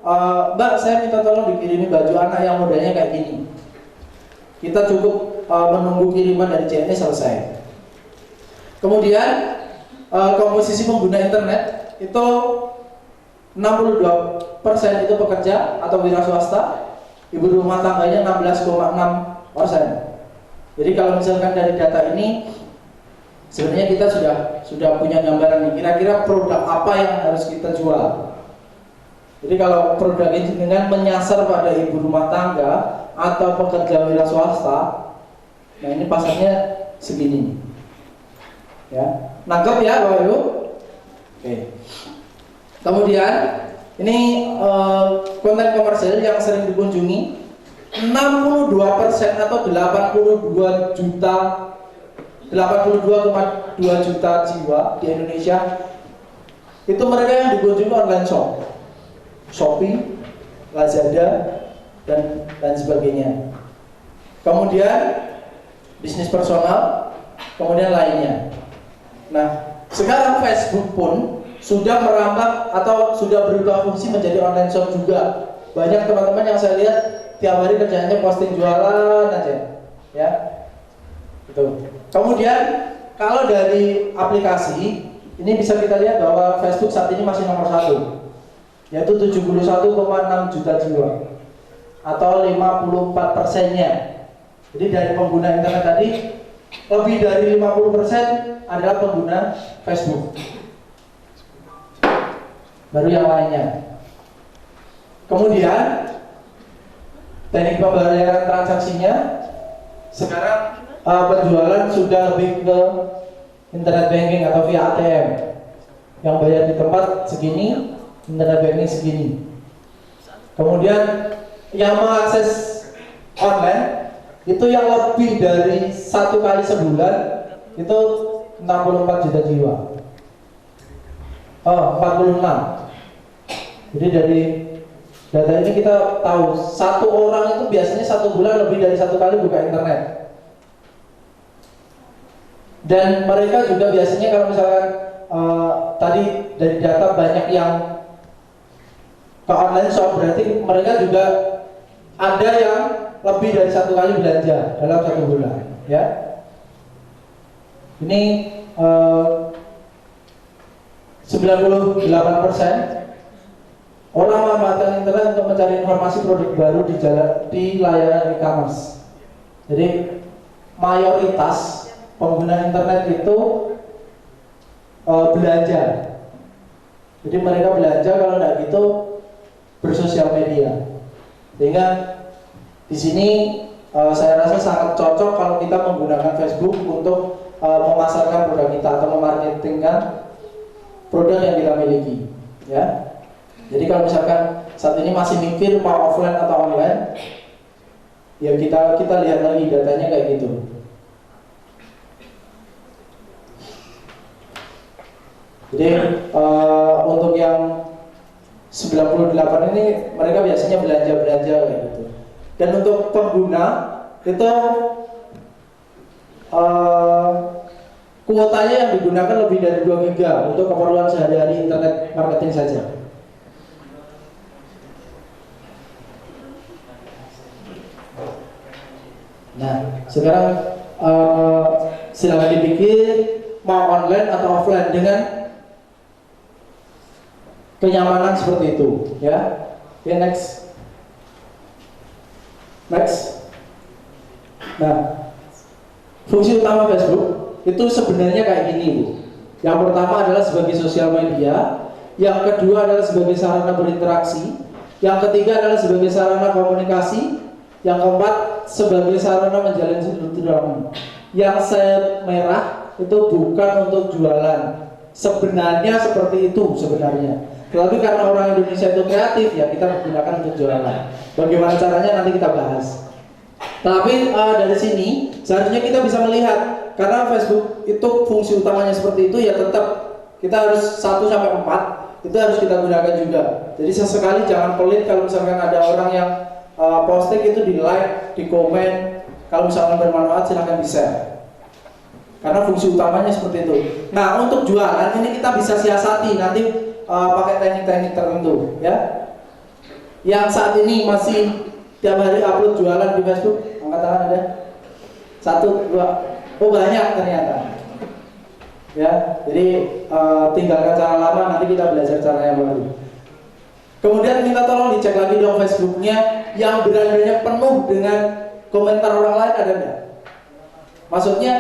Mbak saya minta tolong dikirimi baju anak yang modelnya kayak gini. Kita cukup menunggu kiriman dari JNE selesai. Kemudian komposisi pengguna internet itu 62% itu pekerja atau wira swasta, ibu rumah tangganya 16,6%. Jadi kalau misalkan dari data ini sebenarnya kita sudah punya gambaran nih, kira-kira produk apa yang harus kita jual. Jadi kalau produk ini dengan menyasar pada ibu rumah tangga atau pekerja wira swasta, nah ini pasarnya segini. Ya, nangkep ya Bapak Ibu? Oke. Kemudian ini konten komersial yang sering dikunjungi 62% atau 82,2 juta jiwa di Indonesia itu mereka yang dikunjungi online shop, Shopee, Lazada dan sebagainya. Kemudian bisnis personal, kemudian lainnya. Nah, sekarang Facebook pun sudah merambah atau sudah berubah fungsi menjadi online shop juga. Banyak teman-teman yang saya lihat tiap hari kerjanya posting jualan aja, ya. Gitu. Kemudian kalau dari aplikasi ini bisa kita lihat bahwa Facebook saat ini masih nomor 1, yaitu 71,6 juta jiwa atau 54%-nya. Jadi dari pengguna internet tadi lebih dari 50% adalah pengguna Facebook. Baru yang lainnya. Kemudian teknik pembayaran transaksinya sekarang penjualan sudah lebih ke internet banking atau via ATM. Yang bayar di tempat segini, internet banking segini. Kemudian yang mengakses online itu yang lebih dari 1 kali sebulan itu 64 juta jiwa. Oh, 46. Jadi dari data ini kita tahu satu orang itu biasanya 1 bulan lebih dari 1 kali buka internet. Dan mereka juga biasanya kalau misalkan tadi dari data banyak yang ke online shop, berarti mereka juga ada yang lebih dari 1 kali belanja dalam 1 bulan, ya. Ini 98% orang memanfaatkan internet untuk mencari informasi produk baru di layanan e-commerce. Jadi mayoritas pengguna internet itu belanja. Jadi mereka belanja, kalau tidak gitu bersosial media. Sehingga di sini saya rasa sangat cocok kalau kita menggunakan Facebook untuk memasarkan produk kita atau memarketingkan produk yang kita miliki, ya. Jadi kalau misalkan saat ini masih mikir mau offline atau online, ya kita lihat lagi datanya kayak gitu. Jadi untuk yang 98 ini mereka biasanya belanja kayak gitu. Dan untuk pengguna itu kuotanya yang digunakan lebih dari 2 GB untuk keperluan sehari-hari internet marketing saja. Nah, sekarang silakan dipikir mau online atau offline dengan kenyamanan seperti itu, ya. Oke, next. Nah, fungsi utama Facebook itu sebenarnya kayak gini, Bu. Yang pertama adalah sebagai sosial media, yang kedua adalah sebagai sarana berinteraksi, yang ketiga adalah sebagai sarana komunikasi, yang keempat sebagai sarana menjalin silaturahmi. Yang saya merah itu bukan untuk jualan. Sebenarnya seperti itu sebenarnya. Tetapi karena orang Indonesia itu kreatif, ya kita menggunakan untuk jualan. Bagaimana caranya nanti kita bahas. Tapi dari sini seharusnya kita bisa melihat, karena Facebook itu fungsi utamanya seperti itu, ya tetap kita harus 1 sampai 4 itu harus kita gunakan juga. Jadi sesekali jangan pelit kalau misalkan ada orang yang posting itu di like, di komen. Kalau misalkan bermanfaat silahkan di share. Karena fungsi utamanya seperti itu. Nah, untuk jualan ini kita bisa siasati nanti pakai teknik-teknik tertentu, ya. Yang saat ini masih tiap hari upload jualan di Facebook, angkat tangan ada? 1, 2, oh banyak ternyata. Ya, jadi tinggalkan cara lama, nanti kita belajar cara yang baru. Kemudian minta tolong dicek lagi dong Facebooknya yang berandanya penuh dengan komentar orang lain, ada nggak? Maksudnya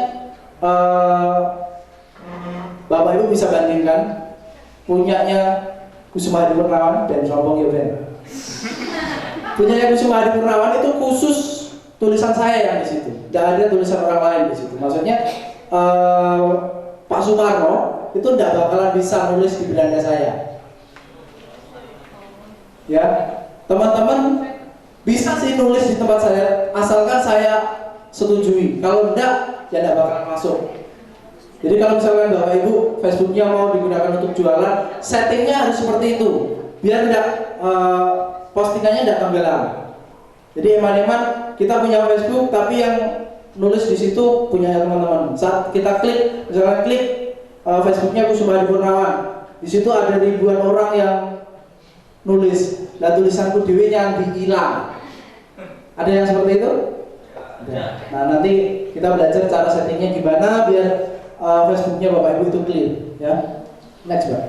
Bapak Ibu bisa bandingkan punyanya Kusuma Hadi Purnawan dan sombong ya Ben. Punyanya Kusuma Hadi Purnawan itu khusus tulisan saya yang di situ, tidak ada tulisan orang lain di situ. Maksudnya Pak Sumarno itu tidak bakalan bisa nulis di beranda saya. Ya, teman-teman bisa sih nulis di tempat saya, asalkan saya setujui. Kalau enggak, ya tidak bakalan masuk. Jadi kalau misalkan Bapak Ibu Facebooknya mau digunakan untuk jualan, settingnya harus seperti itu, biar tidak postingannya tidak tenggelam. Jadi eman-eman kita punya Facebook, tapi yang nulis di situ punya teman-teman. Saat kita klik, misalkan klik Facebooknya Kusuma Hadi Purnawan, di situ ada ribuan orang yang nulis, dan tulisanku dewe yang hilang. Ada yang seperti itu? Nah, nanti kita belajar cara settingnya gimana biar Facebooknya Bapak Ibu itu clear, ya. Next, Pak.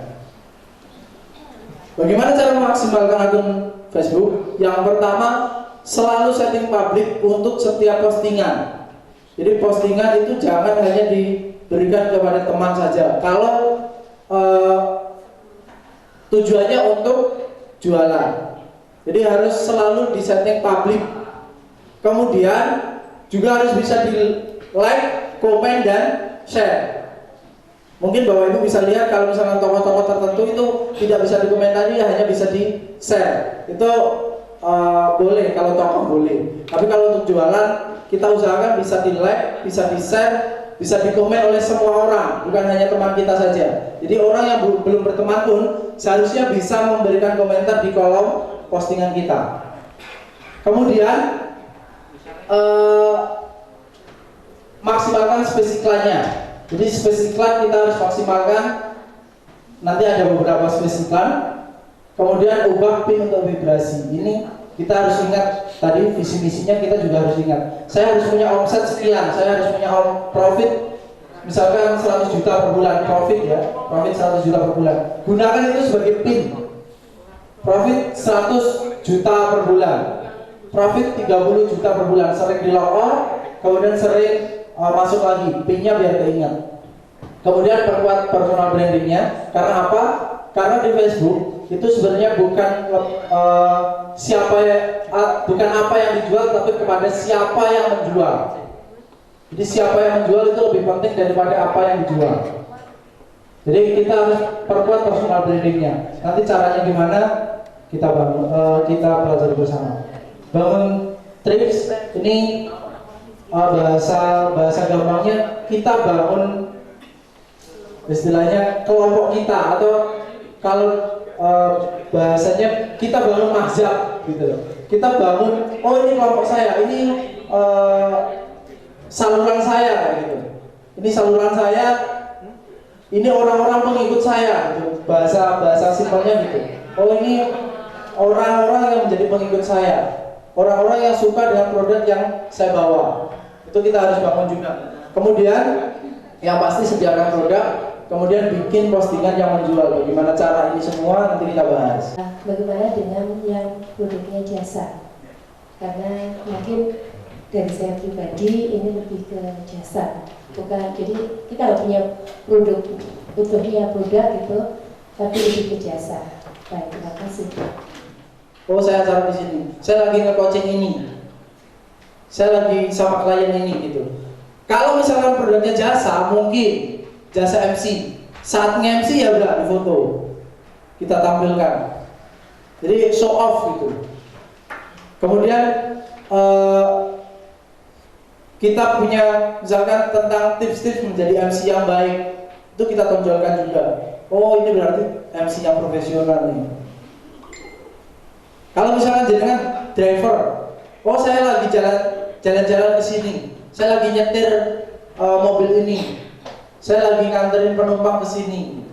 Bagaimana cara memaksimalkan akun Facebook? Yang pertama, selalu setting public untuk setiap postingan. Jadi postingan itu jangan hanya diberikan kepada teman saja. Kalau tujuannya untuk jualan, jadi harus selalu disetting public. Kemudian juga harus bisa di like, komen, dan share. Mungkin Bapak Ibu bisa lihat kalau misalnya tokoh-tokoh tertentu itu tidak bisa dikomentari, hanya bisa di share. Itu boleh kalau tokoh boleh. Tapi kalau untuk jualan kita usahakan bisa di like, bisa di share, bisa dikomen oleh semua orang, bukan hanya teman kita saja. Jadi orang yang belum berteman pun seharusnya bisa memberikan komentar di kolom postingan kita. Kemudian maksimalkan space iklannya. Jadi space iklan kita harus maksimalkan. Nanti ada beberapa space iklan. Kemudian ubah pin untuk vibrasi. Ini kita harus ingat tadi visi misinya, kita juga harus ingat. Saya harus punya omset sekian, saya harus punya profit misalkan 100 juta per bulan, profit 100 juta per bulan. Gunakan itu sebagai pin. Profit 100 juta per bulan. Profit 30 juta per bulan. Sering di log on, kemudian sering masuk lagi, pinnya biar keingat. Kemudian perkuat personal brandingnya. Karena apa? Karena di Facebook itu sebenarnya bukan bukan apa yang dijual, tapi kepada siapa yang menjual. Jadi siapa yang menjual itu lebih penting daripada apa yang dijual. Jadi kita harus perkuat personal brandingnya. Nanti caranya gimana? Kita belajar bersama. Bangun trips ini bahasa gampangnya kita bangun istilahnya kelompok kita, atau kalau bahasanya kita bangun mahzab gitu. Kita bangun, oh ini kelompok saya, ini saluran saya gitu. Ini saluran saya, ini orang-orang pengikut saya gitu. Bahasa simpelnya gitu. Oh ini orang-orang yang menjadi pengikut saya. Orang-orang yang suka dengan produk yang saya bawa. Itu kita harus bangun juga. Kemudian yang pasti sediakan produk, kemudian bikin postingan yang menjual. Bagaimana cara ini semua nanti kita bahas. Bagaimana dengan yang produknya jasa? Karena mungkin dari saya pribadi ini lebih ke jasa, bukan. Jadi kita nggak punya produk utuhnya produk gitu, tapi lebih ke jasa. Baik, terima kasih. Oh, saya acara di sini. Saya lagi nge-coaching ini. Saya lagi sama klien ini gitu. Kalau misalkan produknya jasa, mungkin jasa MC. Saat nge-MC ya udah di foto. Kita tampilkan. Jadi show off gitu. Kemudian kita punya misalkan tentang tips-tips menjadi MC yang baik. Itu kita tonjolkan juga. Oh, ini berarti MC yang profesional nih. Kalau misalkan jenengan driver, oh saya lagi jalan-jalan ke sini, saya lagi nyetir mobil ini, saya lagi nganterin penumpang ke sini,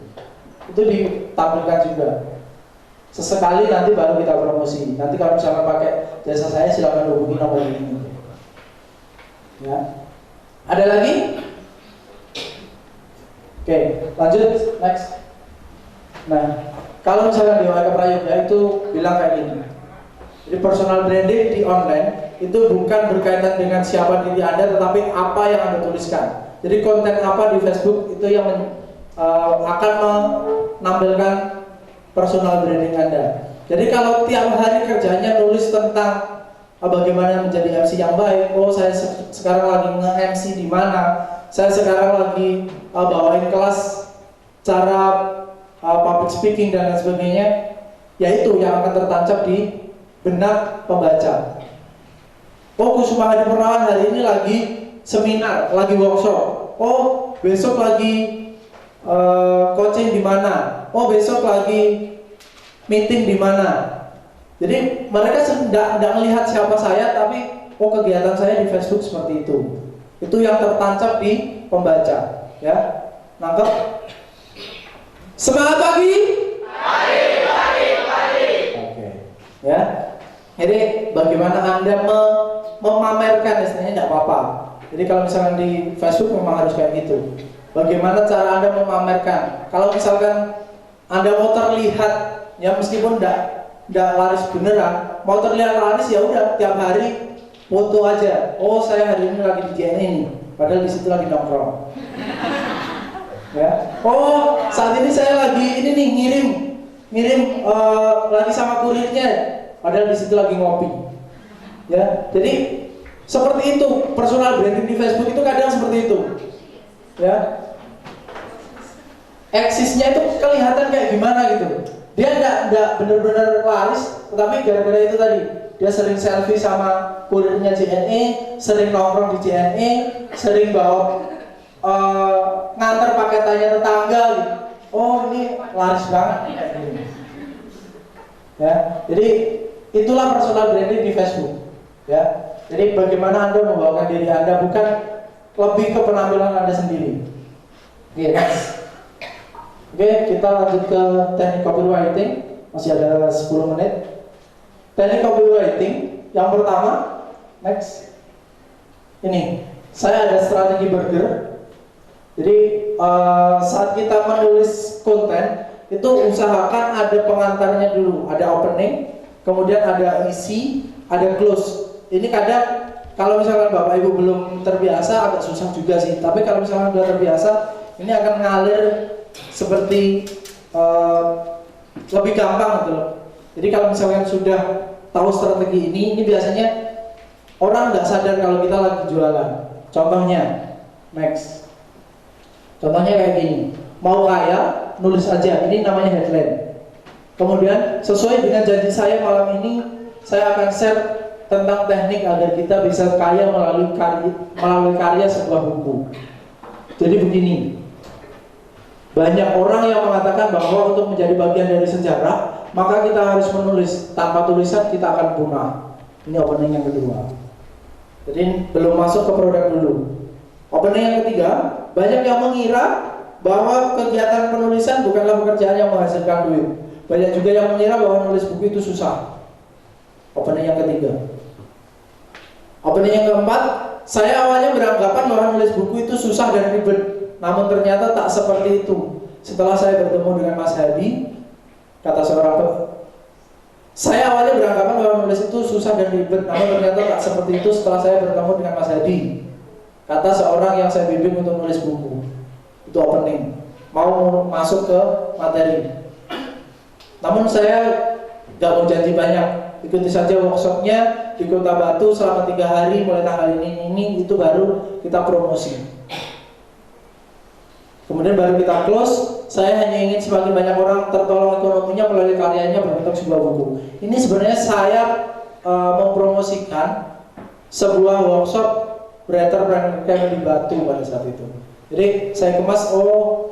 itu ditampilkan juga. Sesekali nanti baru kita promosi. Nanti kalau misalkan pakai jasa saya silakan hubungi nomor ini. Ya, ada lagi? Oke, lanjut next. Nah, kalau misalkan di WK Prayoga itu bilang kayak gini. Jadi personal branding di online itu bukan berkaitan dengan siapa diri Anda, tetapi apa yang Anda tuliskan. Jadi konten apa di Facebook itu yang akan menampilkan personal branding Anda. Jadi kalau tiap hari kerjanya nulis tentang bagaimana menjadi MC yang baik, oh saya sekarang lagi nge-MC di mana, saya sekarang lagi bawain kelas cara public speaking dan lain sebagainya, yaitu yang akan tertancap di benak pembaca. Oh, Kusuma Hadi Purnawan hari ini lagi seminar, lagi workshop. Oh, besok lagi coaching di mana? Oh, besok lagi meeting di mana? Jadi mereka tidak melihat siapa saya, tapi oh kegiatan saya di Facebook seperti itu. Itu yang tertancap di pembaca. Ya, nangkep? Semangat pagi. Oke. Ya. Jadi bagaimana Anda memamerkan, istilahnya tidak apa-apa. Jadi kalau misalkan di Facebook memang harus kayak gitu. Bagaimana cara Anda memamerkan? Kalau misalkan Anda mau terlihat, ya meskipun tidak laris beneran, mau terlihat laris ya udah tiap hari foto aja. Oh saya hari ini lagi di JNE nih, padahal di situ lagi nongkrong. Ya. Oh saat ini saya lagi ini nih ngirim lagi sama kurirnya. Padahal di situ lagi ngopi. Ya, jadi seperti itu personal branding di Facebook itu kadang seperti itu. Ya, eksisnya itu kelihatan kayak gimana gitu. Dia enggak benar-benar laris, tetapi gara-gara itu tadi dia sering selfie sama kurirnya JNE, sering nongkrong di JNE, sering bawa nganter paketannya tetangga gitu. Oh ini laris banget nih kayak gini. Ya, jadi itulah personal branding di Facebook. Ya, jadi bagaimana Anda membawakan diri Anda, bukan lebih ke penampilan Anda sendiri. Oke, next. Oke, kita lanjut ke teknik copywriting. Masih ada 10 menit. Teknik copywriting yang pertama, next. Ini, saya ada strategi burger. Jadi saat kita menulis konten itu usahakan ada pengantarnya dulu, ada opening, kemudian ada isi, ada close. Ini kadang kalau misalkan Bapak Ibu belum terbiasa agak susah juga sih. Tapi kalau misalkan sudah terbiasa, ini akan ngalir seperti lebih gampang gitu loh. Jadi kalau misalkan sudah tahu strategi ini biasanya orang nggak sadar kalau kita lagi jualan. Contohnya, next. Contohnya kayak gini, mau kaya, nulis aja, ini namanya headline. Kemudian sesuai dengan janji saya malam ini, saya akan share tentang teknik agar kita bisa kaya melalui karya sebuah buku. Jadi begini, banyak orang yang mengatakan bahwa untuk menjadi bagian dari sejarah, maka kita harus menulis, tanpa tulisan kita akan punah. Ini opening yang kedua. Jadi belum masuk ke produk dulu. Opening yang ketiga, banyak yang mengira bahwa kegiatan penulisan bukanlah pekerjaan yang menghasilkan duit. Banyak juga yang mengira bahwa menulis buku itu susah. Opening yang ketiga. Opening yang keempat, saya awalnya beranggapan bahwa menulis buku itu susah dan ribet. Namun ternyata tak seperti itu. Setelah saya bertemu dengan Mas Hadi, kata saya awalnya beranggapan bahwa menulis itu susah dan ribet. Namun ternyata tak seperti itu setelah saya bertemu dengan Mas Hadi, kata seorang yang saya bimbing untuk menulis buku. Itu opening. Mau masuk ke materi. Namun saya gak mau janji banyak. Ikuti saja workshopnya di Kota Batu selama 3 hari mulai tanggal ini itu baru kita promosi. Kemudian baru kita close. Saya hanya ingin semakin banyak orang tertolong ekonominya melalui karyanya berbentuk sebuah buku. Ini sebenarnya saya mempromosikan sebuah workshop Writer Brand Camp di Batu pada saat itu. Jadi saya kemas,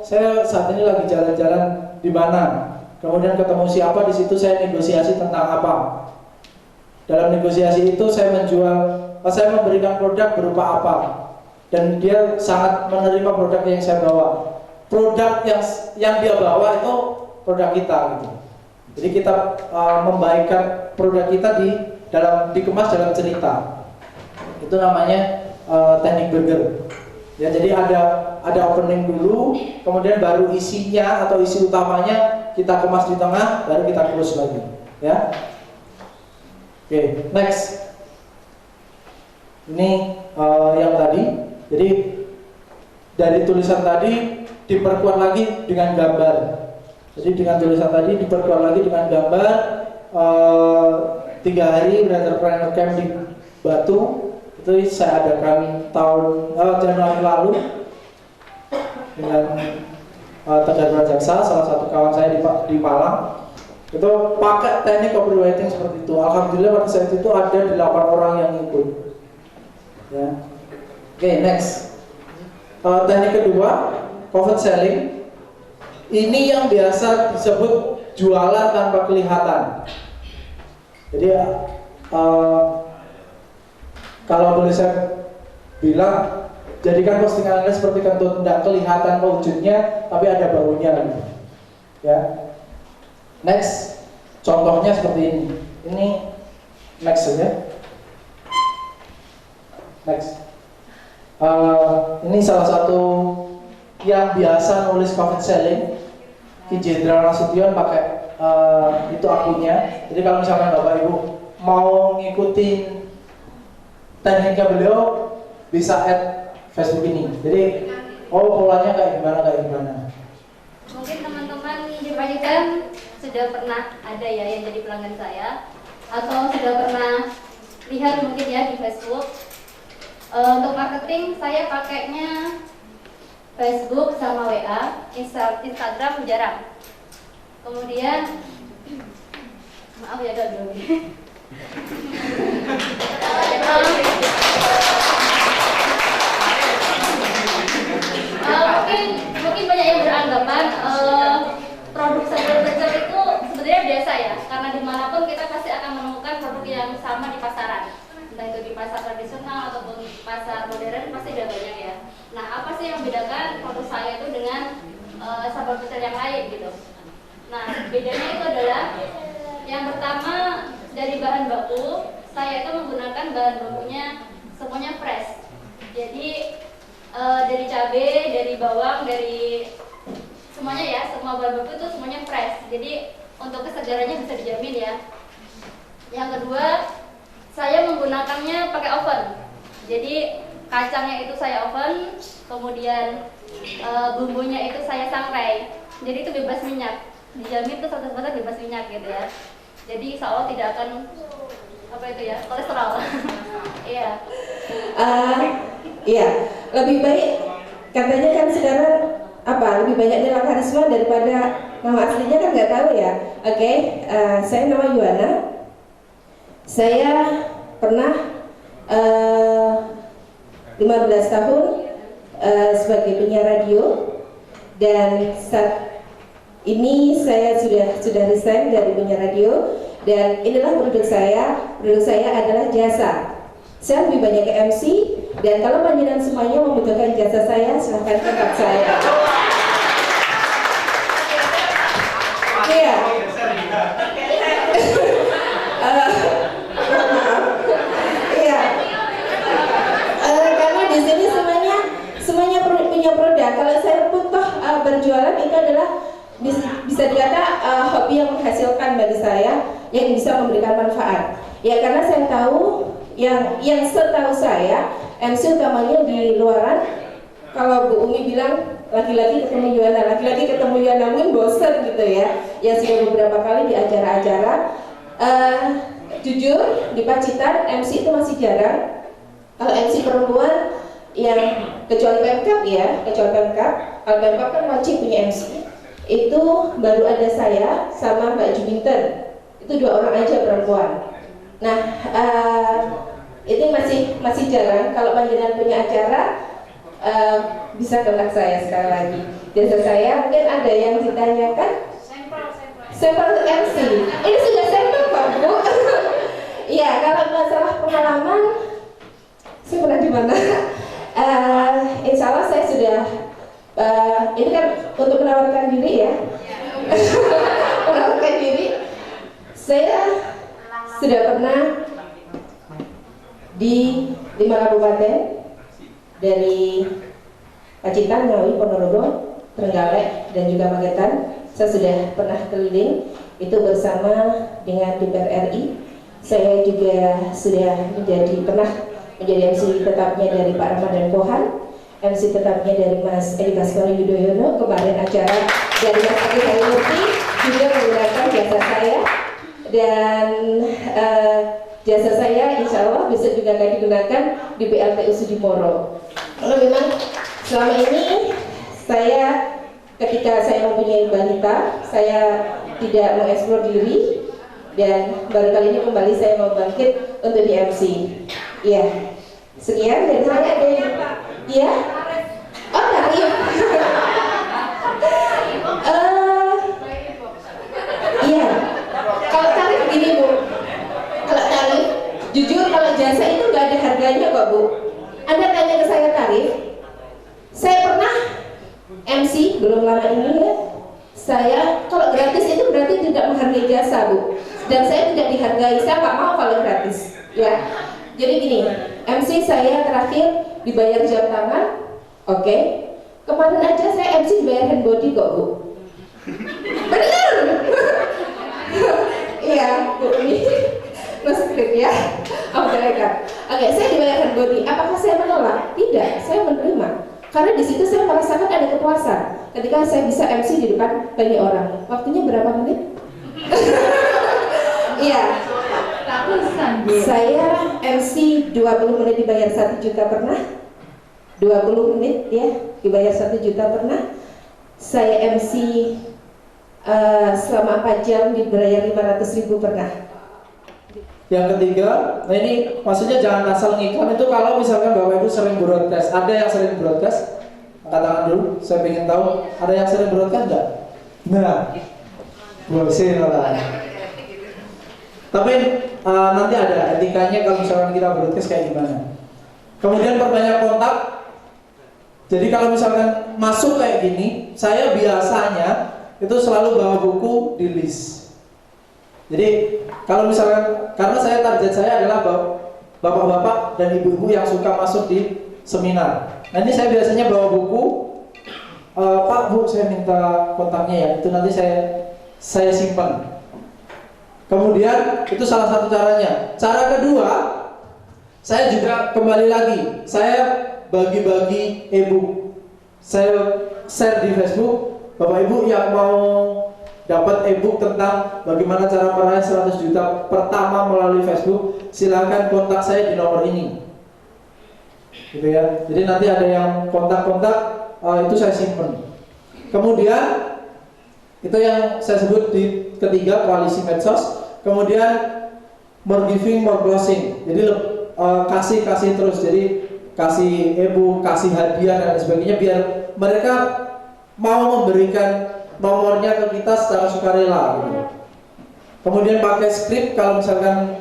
saya saat ini lagi jalan-jalan di mana, kemudian ketemu siapa, di situ saya negosiasi tentang apa. Dalam negosiasi itu saya memberikan produk berupa apa, dan dia sangat menerima produk yang saya bawa. Produk yang dia bawa itu produk kita gitu. Jadi kita membaikkan produk kita dikemas dalam cerita. Itu namanya teknik burger. Ya, jadi ada opening dulu, kemudian baru isinya atau isi utamanya kita kemas di tengah, baru kita close lagi. Ya. Oke, next. Ini yang tadi. Jadi dari tulisan tadi diperkuat lagi dengan gambar. Jadi dengan tulisan tadi diperkuat lagi dengan gambar. 3 hari Writer Camp di Batu. Itu saya adakan Januari lalu dengan Tegar Prajaksa, salah satu kawan saya di Malang. Itu pakai teknik copywriting seperti itu. Alhamdulillah pada saat itu ada 8 orang yang ikut. Ya. Oke, next. Teknik kedua, cover selling. Ini yang biasa disebut jualan tanpa kelihatan. Jadi kalau boleh saya bilang, jadikan postingan Anda seperti kentut, tidak kelihatan wujudnya, tapi ada baunya. Ya. Next, contohnya seperti ini. Ini next saja. Next. Ini salah satu yang biasa nulis cover selling. Ki Jenderal Nasution pakai itu akunnya. Jadi kalau misalkan Bapak Ibu mau ngikutin tekniknya beliau, bisa add Facebook ini. Jadi polanya kayak gimana. Mungkin teman-teman kan sudah pernah ada ya yang jadi pelanggan saya, atau sudah pernah lihat mungkin ya di Facebook. Untuk marketing saya pakainya Facebook sama WA, Instagram jarang. Kemudian maaf ya agak grogi. beranggapan produk cyber pecel itu sebenarnya biasa ya, karena dimanapun kita pasti akan menemukan produk yang sama di pasaran, entah itu di pasar tradisional ataupun pasar modern pasti ada banyak ya. Nah, apa sih yang membedakan produk saya itu dengan cyber pecel yang lain gitu? Nah, bedanya itu adalah yang pertama dari bahan baku, saya itu menggunakan bahan bakunya semuanya fresh. Jadi dari cabai, dari bawang, dari semuanya ya, semua bahan baku itu semuanya fresh. Jadi untuk kesegarannya bisa dijamin ya. Yang kedua, saya menggunakannya pakai oven. Jadi kacangnya itu saya oven, kemudian bumbunya itu saya sangrai. Jadi itu bebas minyak. Dijamin itu 100% bebas minyak gitu ya. Jadi insya Allah tidak akan apa itu ya, kolesterol. Iya. Iya, lebih baik katanya kan sekarang apa lebih banyak Nela Karisma daripada nama aslinya kan nggak tahu ya. Oke, saya nama Yuana. Saya pernah 15 tahun sebagai penyiar radio, dan saat ini saya sudah resign dari penyiar radio, dan inilah produk saya. Produk saya adalah jasa. Saya lebih banyak ke MC, dan kalau panjenengan semuanya membutuhkan jasa saya, silahkan kontak saya. Iya. Iya. Karena di sini semuanya punya produk. Kalau saya pun toh berjualan itu adalah bisa dikata hobi yang menghasilkan bagi saya, yang bisa memberikan manfaat. Ya karena saya tahu yang setahu saya MC utamanya di luaran, kalau Bu Umi bilang laki-laki ketemu Yuana mungkin bosan gitu ya. Yang sudah beberapa kali di acara-acara, jujur di Pacitan MC itu masih jarang. Kalau MC perempuan yang kecuali Pemkab ya, kalau Pemkab kan wajib punya MC. Itu baru ada saya sama Mbak Jubinten, itu 2 orang aja perempuan. Nah, itu masih jarang. Kalau panjenengan punya acara, bisa kontak saya sekali lagi. Jasa saya mungkin ada yang ditanyakan. Sampel MC. Ini sudah sampel Pak Bu. Iya, kalau masalah pengalaman, saya pernah di mana? Insya Allah saya sudah. Ini kan untuk menawarkan diri ya. Menawarkan diri. Saya sudah pernah di 5 kabupaten, dari Pacitan, Ngawi, Ponorogo, Trenggalek, dan juga Magetan. Saya sudah pernah keliling itu bersama dengan DPR RI. Saya juga sudah pernah menjadi MC tetapnya dari Pak Ramadan Pohan, MC tetapnya dari Mas Edi Baskoro Yudhoyono. Kemarin acara dari Mas Adi Harimurti juga menggunakan jasa saya, dan jasa saya insya Allah bisa juga akan digunakan di PLTU Sudimoro. Kalau memang selama ini saya ketika saya mempunyai balita, saya tidak mengeksplor diri, dan baru kali ini kembali saya mau bangkit untuk di MC. Iya, sekian dari saya. Ada yang iya? Oh, tarif. Iya. Kalau tarif gini Bu, kalau tarif, jujur kalau jasa itu nggak ada harganya kok Bu. Anda tanya ke saya tarif, saya pernah MC belum lama ini ya. Saya kalau gratis itu berarti tidak menghargai jasa Bu, dan saya tidak dihargai. Saya nggak mau kalau gratis ya. Jadi gini, MC saya terakhir dibayar jam tangan, oke. Kemarin aja saya MC dibayar hand body kok Bu. Bener. Iya Bu, ini skrip ya. Oke, saya dibayar hand body. Apakah saya menolak? Tidak, saya menerima. Karena di situ saya merasakan ada kepuasan ketika saya bisa MC di depan banyak orang. Waktunya berapa menit? Iya. Saya MC 20 menit dibayar 1 juta pernah. 20 menit ya dibayar 1 juta pernah. Saya MC selama 4 jam dibayar 500.000 pernah. Yang ketiga, nah ini maksudnya jangan asal ngiklan itu kalau misalkan Bapak Ibu sering broadcast. Ada yang sering broadcast, katakan dulu, saya ingin tahu ada yang sering broadcast nggak? Nah, bosen orang. Tapi nanti ada etikanya kalau misalkan kita broadcast kayak gimana. Kemudian perbanyak kontak. Jadi kalau misalkan masuk kayak gini, saya biasanya itu selalu bawa buku di list. Jadi kalau misalkan, karena saya target saya adalah bapak-bapak dan ibu-ibu yang suka masuk di seminar. Nah ini saya biasanya bawa buku. Pak, Bu, saya minta kontaknya ya. Itu nanti saya simpan. Kemudian itu salah satu caranya. Cara kedua, saya juga kembali lagi, saya bagi-bagi e-book. Saya share di Facebook. Bapak Ibu yang mau dapat e-book tentang bagaimana cara meraih 100 juta pertama melalui Facebook, silakan kontak saya di nomor ini. Gitu ya. Jadi nanti ada yang kontak-kontak, itu saya simpan. Kemudian itu yang saya sebut di ketiga, koalisi medsos. Kemudian more giving, more closing. Jadi kasih terus. Jadi kasih e-book, kasih hadiah dan sebagainya biar mereka mau memberikan nomornya ke kita secara sukarela. Gitu. Kemudian pakai script kalau misalkan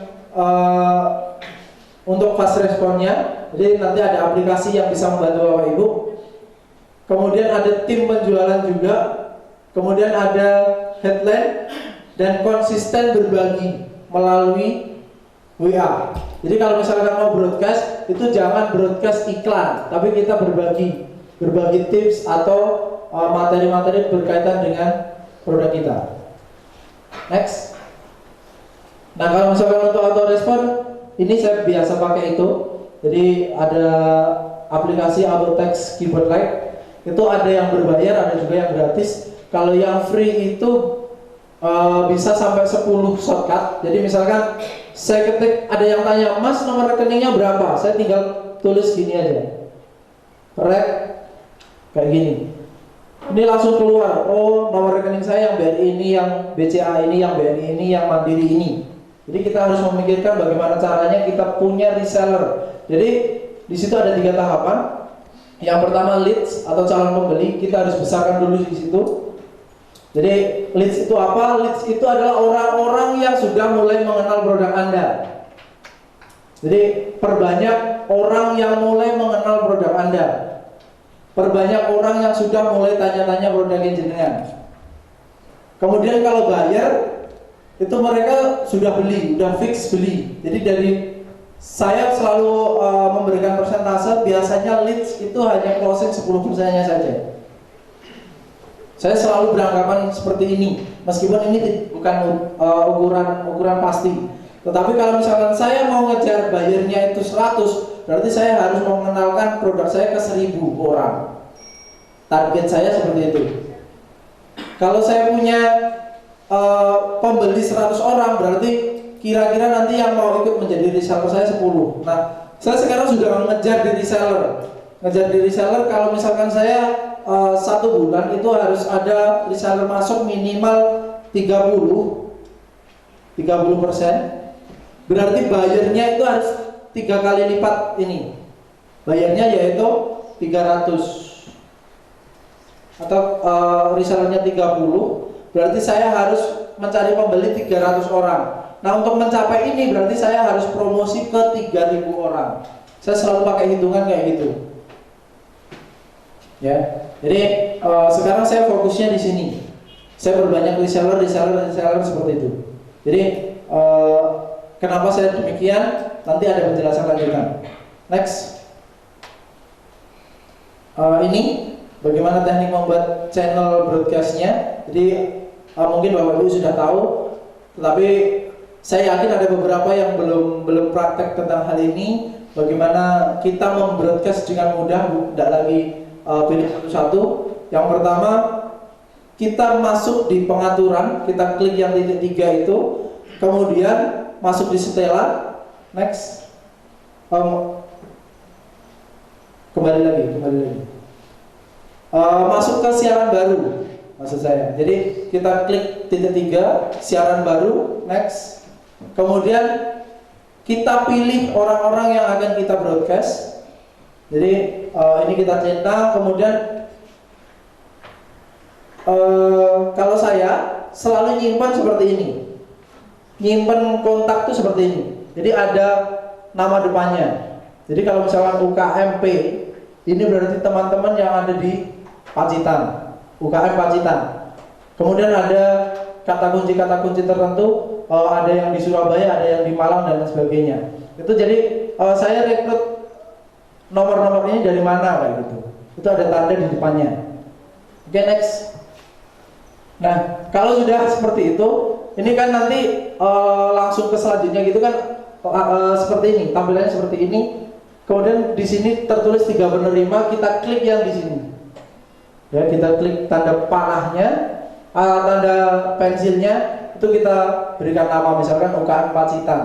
untuk fast responnya. Jadi nanti ada aplikasi yang bisa membantu Bapak Ibu. Kemudian ada tim penjualan juga. Kemudian ada headline dan konsisten berbagi melalui WA. Jadi kalau misalkan mau broadcast, itu jangan broadcast iklan, tapi kita berbagi tips atau materi-materi berkaitan dengan produk kita. Next. Nah kalau misalkan untuk autorespon, ini saya biasa pakai itu. Jadi ada aplikasi Autotext Keyboard Lite. Itu ada yang berbayar, ada juga yang gratis. Kalau yang free itu bisa sampai 10 shortcut. Jadi misalkan saya ketik, ada yang tanya, Mas nomor rekeningnya berapa? Saya tinggal tulis gini aja, rek kayak gini. Ini langsung keluar, oh nomor rekening saya yang BRI ini, yang BCA ini, yang BNI ini, yang Mandiri ini. Jadi kita harus memikirkan bagaimana caranya kita punya reseller. Jadi di situ ada 3 tahapan. Yang pertama leads atau calon pembeli, kita harus besarkan dulu di situ. Jadi leads itu apa? Leads itu adalah orang-orang yang sudah mulai mengenal produk Anda. Jadi perbanyak orang yang mulai mengenal produk Anda. Perbanyak orang yang sudah mulai tanya-tanya produk jenengan. Kemudian kalau bayar, itu mereka sudah beli, sudah fix beli. Jadi dari saya selalu memberikan persentase, biasanya leads itu hanya closing 10%-nya saja. Saya selalu beranggapan seperti ini, meskipun ini bukan ukuran pasti. Tetapi kalau misalkan saya mau ngejar bayarnya itu 100, berarti saya harus mengenalkan produk saya ke 1000 orang. Target saya seperti itu. Kalau saya punya pembeli 100 orang, berarti kira-kira nanti yang mau ikut menjadi reseller saya 10. Nah, saya sekarang sudah mengejar di reseller. Ngejar di reseller, kalau misalkan saya 1 bulan itu harus ada reseller masuk minimal 30%. Berarti bayarnya itu harus 3 kali lipat ini. Bayarnya yaitu 300. Atau resellernya 30, berarti saya harus mencari pembeli 300 orang. Nah untuk mencapai ini berarti saya harus promosi ke 3.000 orang. Saya selalu pakai hitungan kayak gitu. Ya, jadi sekarang saya fokusnya di sini. Saya berbanyak reseller seperti itu. Jadi kenapa saya demikian? Nanti ada penjelasan lanjutan. Next. Ini bagaimana teknik membuat channel broadcastnya. Jadi mungkin Bapak Ibu sudah tahu, tetapi saya yakin ada beberapa yang belum praktek tentang hal ini. Bagaimana kita membroadcast dengan mudah, tidak lagi pilih satu-satu. Yang pertama, kita masuk di pengaturan, kita klik yang titik 3 itu, kemudian masuk di setelan. Next. Kembali lagi. Masuk ke siaran baru, maksud saya. Jadi kita klik titik 3, siaran baru. Next. Kemudian kita pilih orang-orang yang akan kita broadcast. Jadi ini kita centang, kemudian kalau saya selalu nyimpan seperti ini, nyimpan kontak tuh seperti ini. Jadi ada nama depannya. Jadi kalau misalkan UKMP, ini berarti teman-teman yang ada di Pacitan, UKM Pacitan. Kemudian ada kata kunci tertentu, ada yang di Surabaya, ada yang di Malang dan sebagainya. Itu jadi saya rekrut nomor-nomor ini dari mana kayak gitu. Itu ada tanda di depannya. Oke, next. Nah, kalau sudah seperti itu, ini kan nanti langsung ke selanjutnya gitu kan, seperti ini, tampilannya seperti ini. Kemudian di sini tertulis 3 penerima, kita klik yang di sini. Ya, kita klik tanda panahnya, tanda pensilnya, itu kita berikan nama, misalkan UKM Pacitan.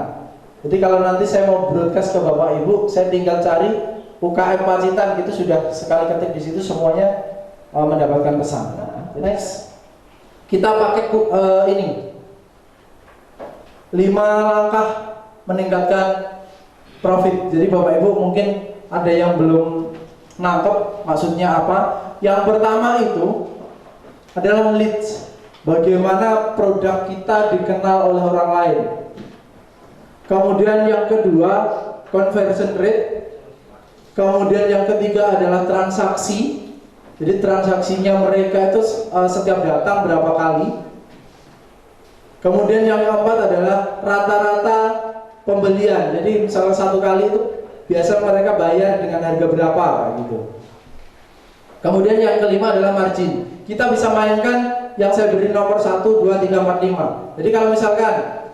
Jadi kalau nanti saya mau broadcast ke Bapak Ibu, saya tinggal cari UKM Pacitan, itu sudah sekali ketik di situ semuanya mendapatkan pesan. Next. Kita pakai ini 5 langkah meningkatkan profit. Jadi Bapak Ibu mungkin ada yang belum nangkep maksudnya apa. Yang pertama itu adalah leads. Bagaimana produk kita dikenal oleh orang lain. Kemudian yang kedua conversion rate. Kemudian yang ketiga adalah transaksi. Jadi transaksinya mereka itu setiap datang berapa kali. Kemudian yang keempat adalah rata-rata pembelian. Jadi misalnya 1 kali itu biasa mereka bayar dengan harga berapa gitu. Kemudian yang kelima adalah margin. Kita bisa mainkan yang saya beri nomor 1, 2, 3, 4, 5. Jadi kalau misalkan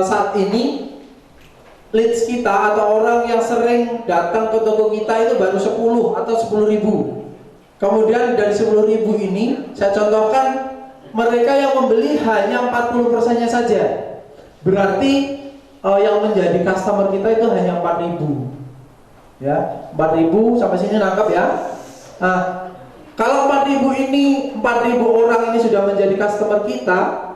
saat ini leads kita atau orang yang sering datang ke toko kita itu baru 10 atau 10.000. Kemudian dari 10.000 ini saya contohkan mereka yang membeli hanya 40%-nya saja. Berarti yang menjadi customer kita itu hanya 4.000. Ya, 4.000 sampai sini nangkap ya. Nah, kalau 4.000 ini 4.000 orang ini sudah menjadi customer kita,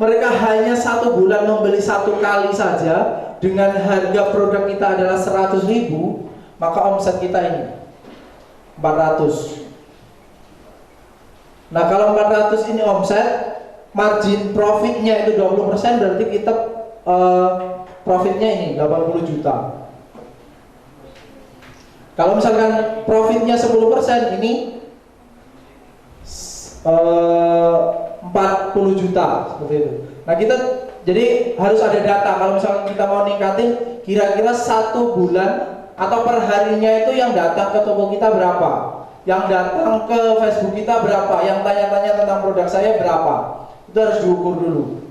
mereka hanya 1 bulan membeli 1 kali saja dengan harga produk kita adalah 100.000, maka omset kita ini 400. Nah, kalau 400 ini omset, margin profitnya itu 20%, berarti kita profitnya ini 80 juta. Kalau misalkan profitnya 10%, ini 40 juta seperti itu. Nah, kita jadi harus ada data. Kalau misalkan kita mau ningkatin, kira-kira 1 bulan atau per harinya itu yang datang ke toko kita berapa, yang datang ke Facebook kita berapa, yang tanya-tanya tentang produk saya berapa. Itu harus diukur dulu.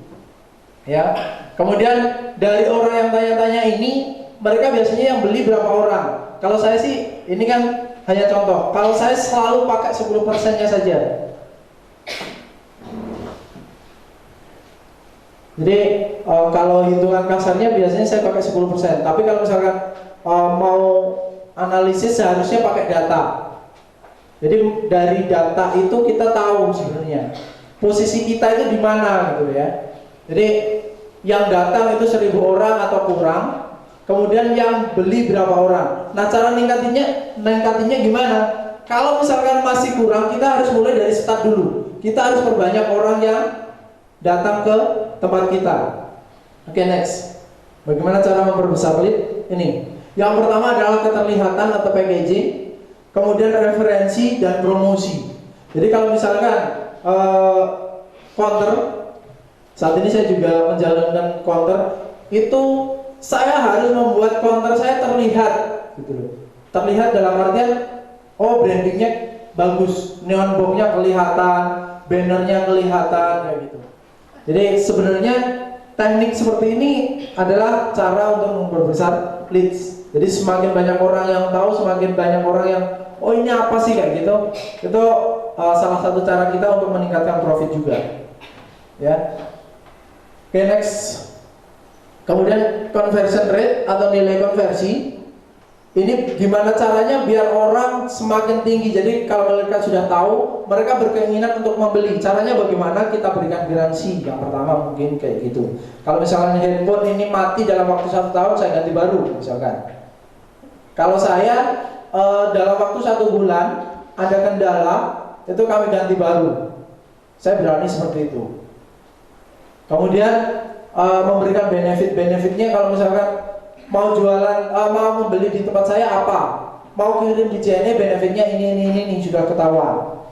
Ya. Kemudian dari orang yang tanya-tanya ini, mereka biasanya yang beli berapa orang. Kalau saya sih, ini kan hanya contoh. Kalau saya selalu pakai 10%-nya saja. Jadi kalau hitungan kasarnya biasanya saya pakai 10%. Tapi kalau misalkan mau analisis seharusnya pakai data. Jadi dari data itu kita tahu sebenarnya posisi kita itu di mana gitu ya. Jadi yang datang itu 1.000 orang atau kurang. Kemudian yang beli berapa orang. Nah, cara ningkatinnya gimana? Kalau misalkan masih kurang, kita harus mulai dari start dulu. Kita harus perbanyak orang yang datang ke tempat kita. Oke, next. Bagaimana cara memperbesar lead? Ini. Yang pertama adalah keterlihatan atau packaging, kemudian referensi dan promosi. Jadi kalau misalkan counter, saat ini saya juga menjalankan counter, itu saya harus membuat counter saya terlihat, gitu loh. Terlihat dalam artian, oh brandingnya bagus, neon boxnya kelihatan, bannernya kelihatan, kayak gitu. Jadi sebenarnya teknik seperti ini adalah cara untuk memperbesar leads. Jadi semakin banyak orang yang tahu, semakin banyak orang yang oh ini apa sih kayak gitu. Itu salah satu cara kita untuk meningkatkan profit juga. Ya. Oke, next. Kemudian conversion rate atau nilai konversi. Ini gimana caranya biar orang semakin tinggi. Jadi kalau mereka sudah tahu, mereka berkeinginan untuk membeli. Caranya bagaimana? Kita berikan garansi. Yang pertama mungkin kayak gitu. Kalau misalnya handphone ini mati dalam waktu 1 tahun, saya ganti baru misalkan. Kalau saya dalam waktu 1 bulan ada kendala, itu kami ganti baru. Saya berani seperti itu. Kemudian memberikan benefit-benefitnya, kalau misalkan mau jualan, mau membeli di tempat saya apa, mau kirim di JNE benefitnya ini sudah ketahuan.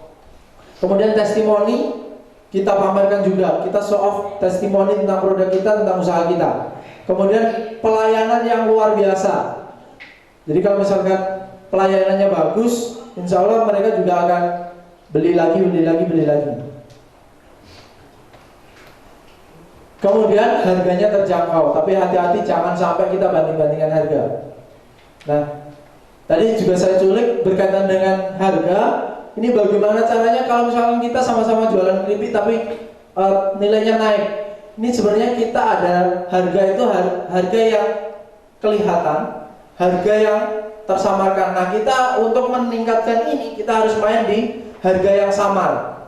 Kemudian testimoni kita pamerkan juga, kita show off testimoni tentang produk kita, tentang usaha kita. Kemudian pelayanan yang luar biasa. Jadi kalau misalkan pelayanannya bagus, insya Allah mereka juga akan beli lagi. Kemudian harganya terjangkau, tapi hati-hati jangan sampai kita banding-bandingkan harga. Nah, tadi juga saya culik berkaitan dengan harga. Ini bagaimana caranya kalau misalkan kita sama-sama jualan keripik tapi nilainya naik. Ini sebenarnya kita ada harga itu harga yang kelihatan, harga yang tersamarkan. Nah, kita untuk meningkatkan ini kita harus main di harga yang samar.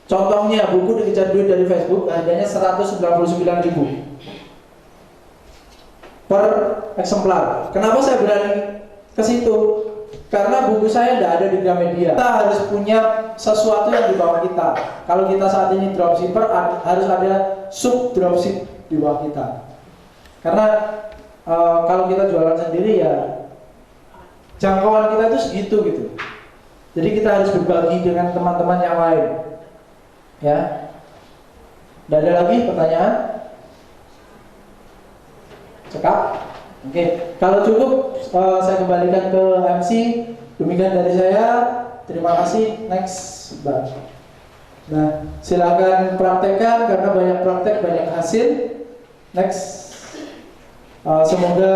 Contohnya buku dikejar duit dari Facebook harganya 199.000 per eksemplar. Kenapa saya berani ke situ? Karena buku saya tidak ada di Gramedia. Kita harus punya sesuatu yang di bawah kita. Kalau kita saat ini dropshipper, harus ada sub dropship di bawah kita. Karena kalau kita jualan sendiri ya jangkauan kita itu segitu gitu. Jadi kita harus berbagi dengan teman-teman yang lain. Ya. Tidak ada lagi pertanyaan? Cekap? Oke, kalau cukup saya kembalikan ke MC. Demikian dari saya. Terima kasih. Next, Mbak. Nah, silakan praktekkan karena banyak praktek banyak hasil. Next. Semoga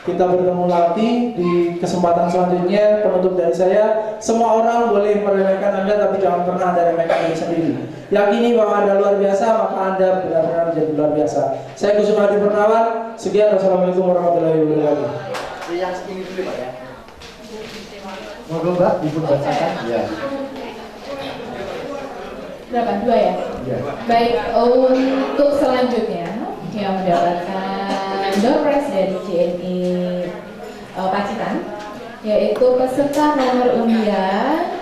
kita bertemu lagi di kesempatan selanjutnya. Penutup dari saya, semua orang boleh meremehkan Anda, tapi jangan pernah Anda remehkan diri sendiri. Yakini bahwa Anda luar biasa, maka Anda benar-benar menjadi luar biasa. Saya Gus Hadi Purnawan. Sekian, wassalamualaikum warahmatullahi wabarakatuh. Yang ini dulu Pak ya. Monggo Mbak, Ibu bacakan. Ya. Berapa? 2 ya? Ya. Baik, untuk selanjutnya yang mendapatkan door prize dari JNE Pacitan, yaitu peserta nomor undian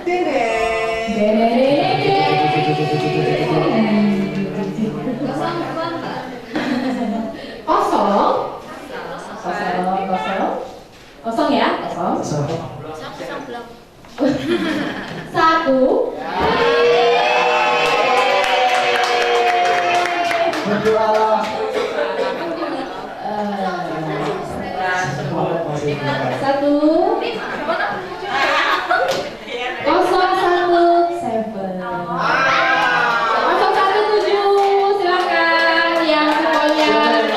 kosong ya, satu. Berdoalah. Satu. 017, silakan yang semuanya dari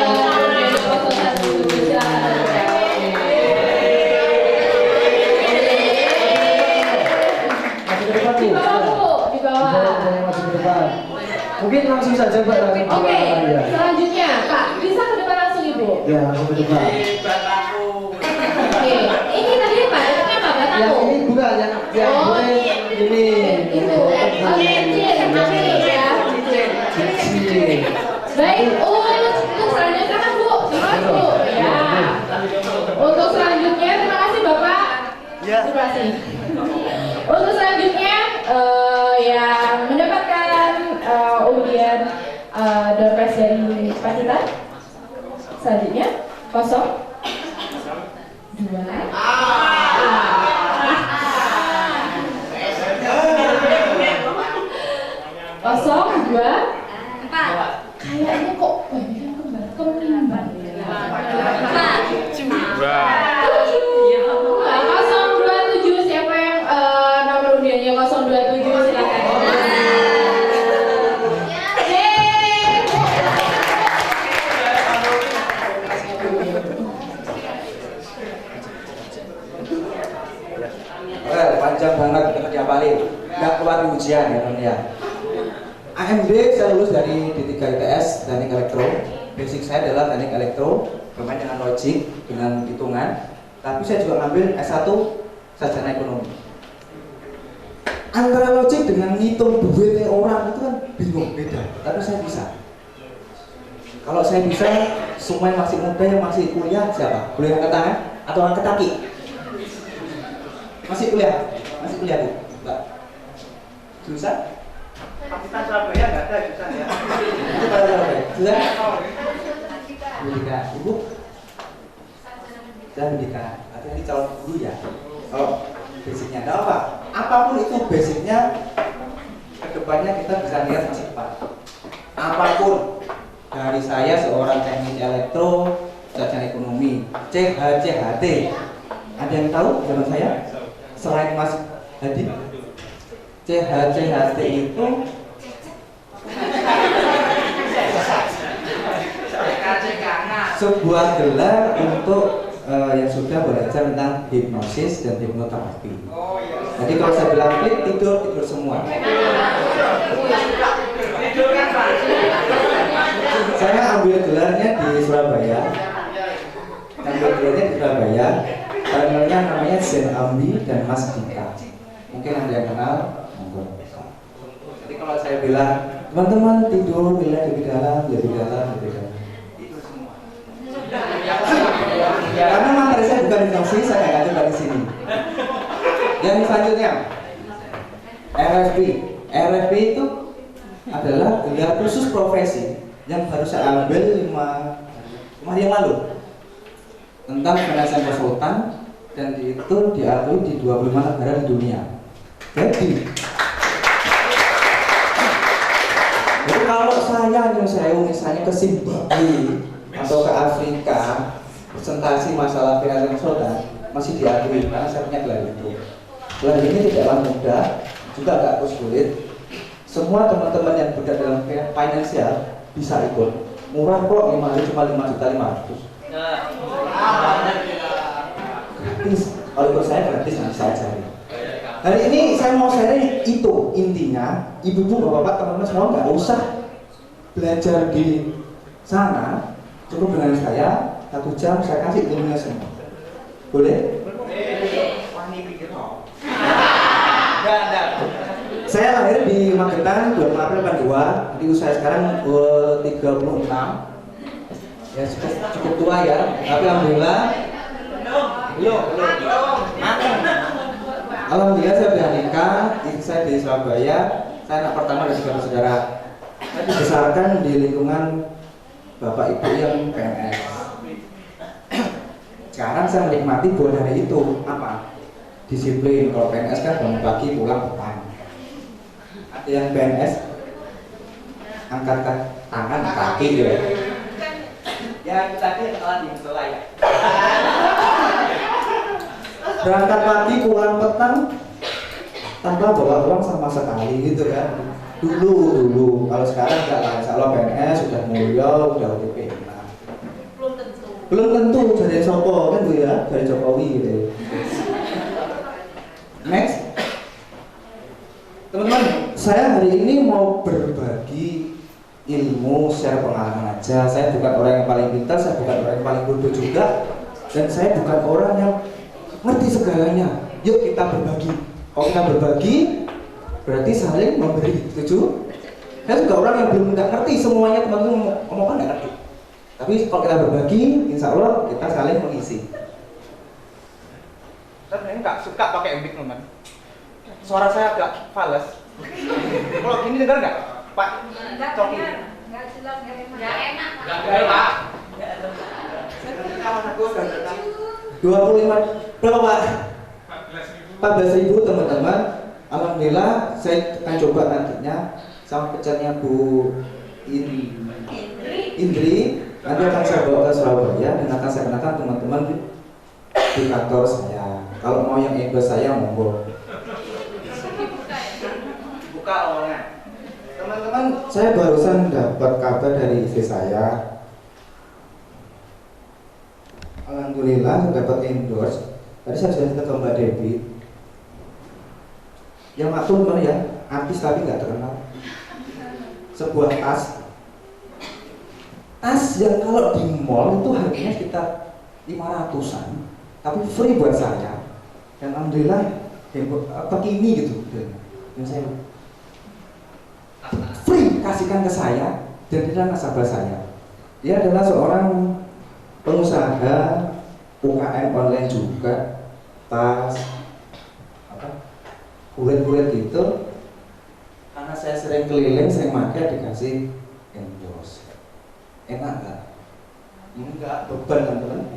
017 silakan. Di bawah Bu, di bawah. Mungkin langsung saja Pak. Oke, selanjutnya Pak, bisa ke depan langsung Ibu. Ya, langsung ke depan. Oke, ini tadi Pak, itu kan Pak Bataku. Yang ini bukan, yang boleh ini. Itu, cincin ya. Baik, untuk selanjutnya kan Bu, Bu, ya. Untuk selanjutnya, terima kasih Bapak. Ya. Terima kasih. Untuk selanjutnya, yang mendapatkan undian door prize dari Pacitan. Selanjutnya, 0, 2, 0, 2, 4. Kayaknya kok banyak kembar ya. 027, siapa yang nomor undiannya 027, silakan. Panjang banget untuk diapalin, nggak kuat di ujian ya teman ya. AMD saya lulus dari D3 ITS Teknik Elektro. Basic saya adalah Teknik Elektro, bermain dengan logik, dengan hitungan. Tapi saya juga ngambil S1 Sarjana Ekonomi. Antara logik dengan ngitung duitnya orang itu kan bingung, beda. Tapi saya bisa. Kalau saya bisa, semua yang masih muda, yang masih kuliah siapa? Boleh angkat tangan atau angkat kaki? Masih kuliah Bu, Mbak. Jurusan? Pacitan Surabaya nggak ada jurusan ya. Itu pada Surabaya. Sudah? Pendidikan. Ibu? Saya pendidikan. Artinya di calon guru ya. Kalau basicnya ada apa? Apapun itu basicnya, kedepannya kita bisa lihat masih depan. Apapun dari saya seorang teknik elektro, sarjana ekonomi, CHCHT. Ada yang tahu zaman saya? Selain Mas Hadi, CHCHT itu sebuah gelar untuk yang sudah belajar tentang hipnosis dan hipnoterapi. Jadi kalau saya bilang tidur semua. Saya ambil gelarnya di Surabaya. Panelnya namanya Zen Ambi dan Mas Dika. Mungkin ada yang kenal, monggo. Jadi kalau saya bilang, teman-teman tidur, lebih dalam. Itu semua. Karena materi saya bukan hipnosis, saya nggak coba di sini. Yang selanjutnya, RFP itu adalah gelar khusus profesi yang baru saya ambil 5 hari yang lalu tentang financial konsultan, dan itu diakui di 25 negara di dunia. Jadi kalau saya misalnya ke Zimbabwe atau ke Afrika presentasi masalah financial konsultan masih diakui karena saya punya gelar itu. Gelar ini tidaklah mudah, juga agak sulit. Semua teman-teman yang berada dalam finansial bisa ikut. Murah kok, 5 hari cuma 5.500.000. Gratis. Kalau ikut saya gratis, nanti saya cari. Hari ini saya mau sharing itu intinya. Ibu-ibu, bapak-bapak, teman-teman semua nggak usah belajar di sana. Cukup dengan saya 1 jam saya kasih ilmunya semua. Boleh? Wani pikir kok. Saya lahir di Magetan 2 April 82. Jadi usia sekarang 36. Ya cukup tua ya, tapi alhamdulillah alhamdulillah saya sudah nikah. Istri saya di Surabaya. Saya anak pertama dari 3 bersaudara. Saya dibesarkan di lingkungan bapak ibu yang PNS. Sekarang saya menikmati buah dari itu. Apa? Disiplin. Kalau PNS kan bangun pagi pulang petang. Ada yang PNS angkat tangan kaki gitu ya. Ya tadi telah dimulai ya. Berangkat pagi pulang petang tanpa bawa uang sama sekali gitu kan. Dulu kalau sekarang enggak lah. Kalau PNS sudah mulia, udah OTP. Belum tentu dari Sopo kan Bu ya, dari Jokowi gitu. Next. Teman-teman, saya hari ini mau berbagi ilmu secara pengalaman aja. Saya bukan orang yang paling pintar, saya bukan orang yang paling bodoh juga, dan saya bukan orang yang ngerti segalanya. Yuk kita berbagi. Kalau kita berbagi, berarti saling memberi. Setuju? Saya juga orang yang belum nggak ngerti semuanya, teman-teman ngomong nggak ngerti. Tapi kalau kita berbagi, insya Allah kita saling mengisi. Saya nggak suka pakai mic, teman. Suara saya agak fals. Kalau gini dengar nggak, Pak? Coki. Nggak jelas, nggak enak. Nggak enak. 25 berapa Pak? 14.000 teman-teman. Alhamdulillah saya akan coba nantinya sama pecannya Bu Indri. Nanti akan saya bawa ke Surabaya dan akan saya kenalkan teman-teman di kantor saya. Kalau mau yang ego saya monggo. Buka lowongan. Teman-teman, saya barusan dapat kabar dari istri saya. Alhamdulillah dapat endorse. Tadi saya sudah cerita ke Mbak Devi. Yang maklum teman ya, artis tapi nggak terkenal. Sebuah tas yang kalau di mall itu harganya sekitar 500-an, tapi free buat saya. Dan alhamdulillah begini gitu. Dan saya free kasihkan ke saya, dan dia adalah nasabah saya. Dia adalah seorang pengusaha UKM online juga, tas kulit gitu. Karena saya sering keliling, sering pakai, dikasih endorse. Enak nggak? Enggak, beban teman-teman.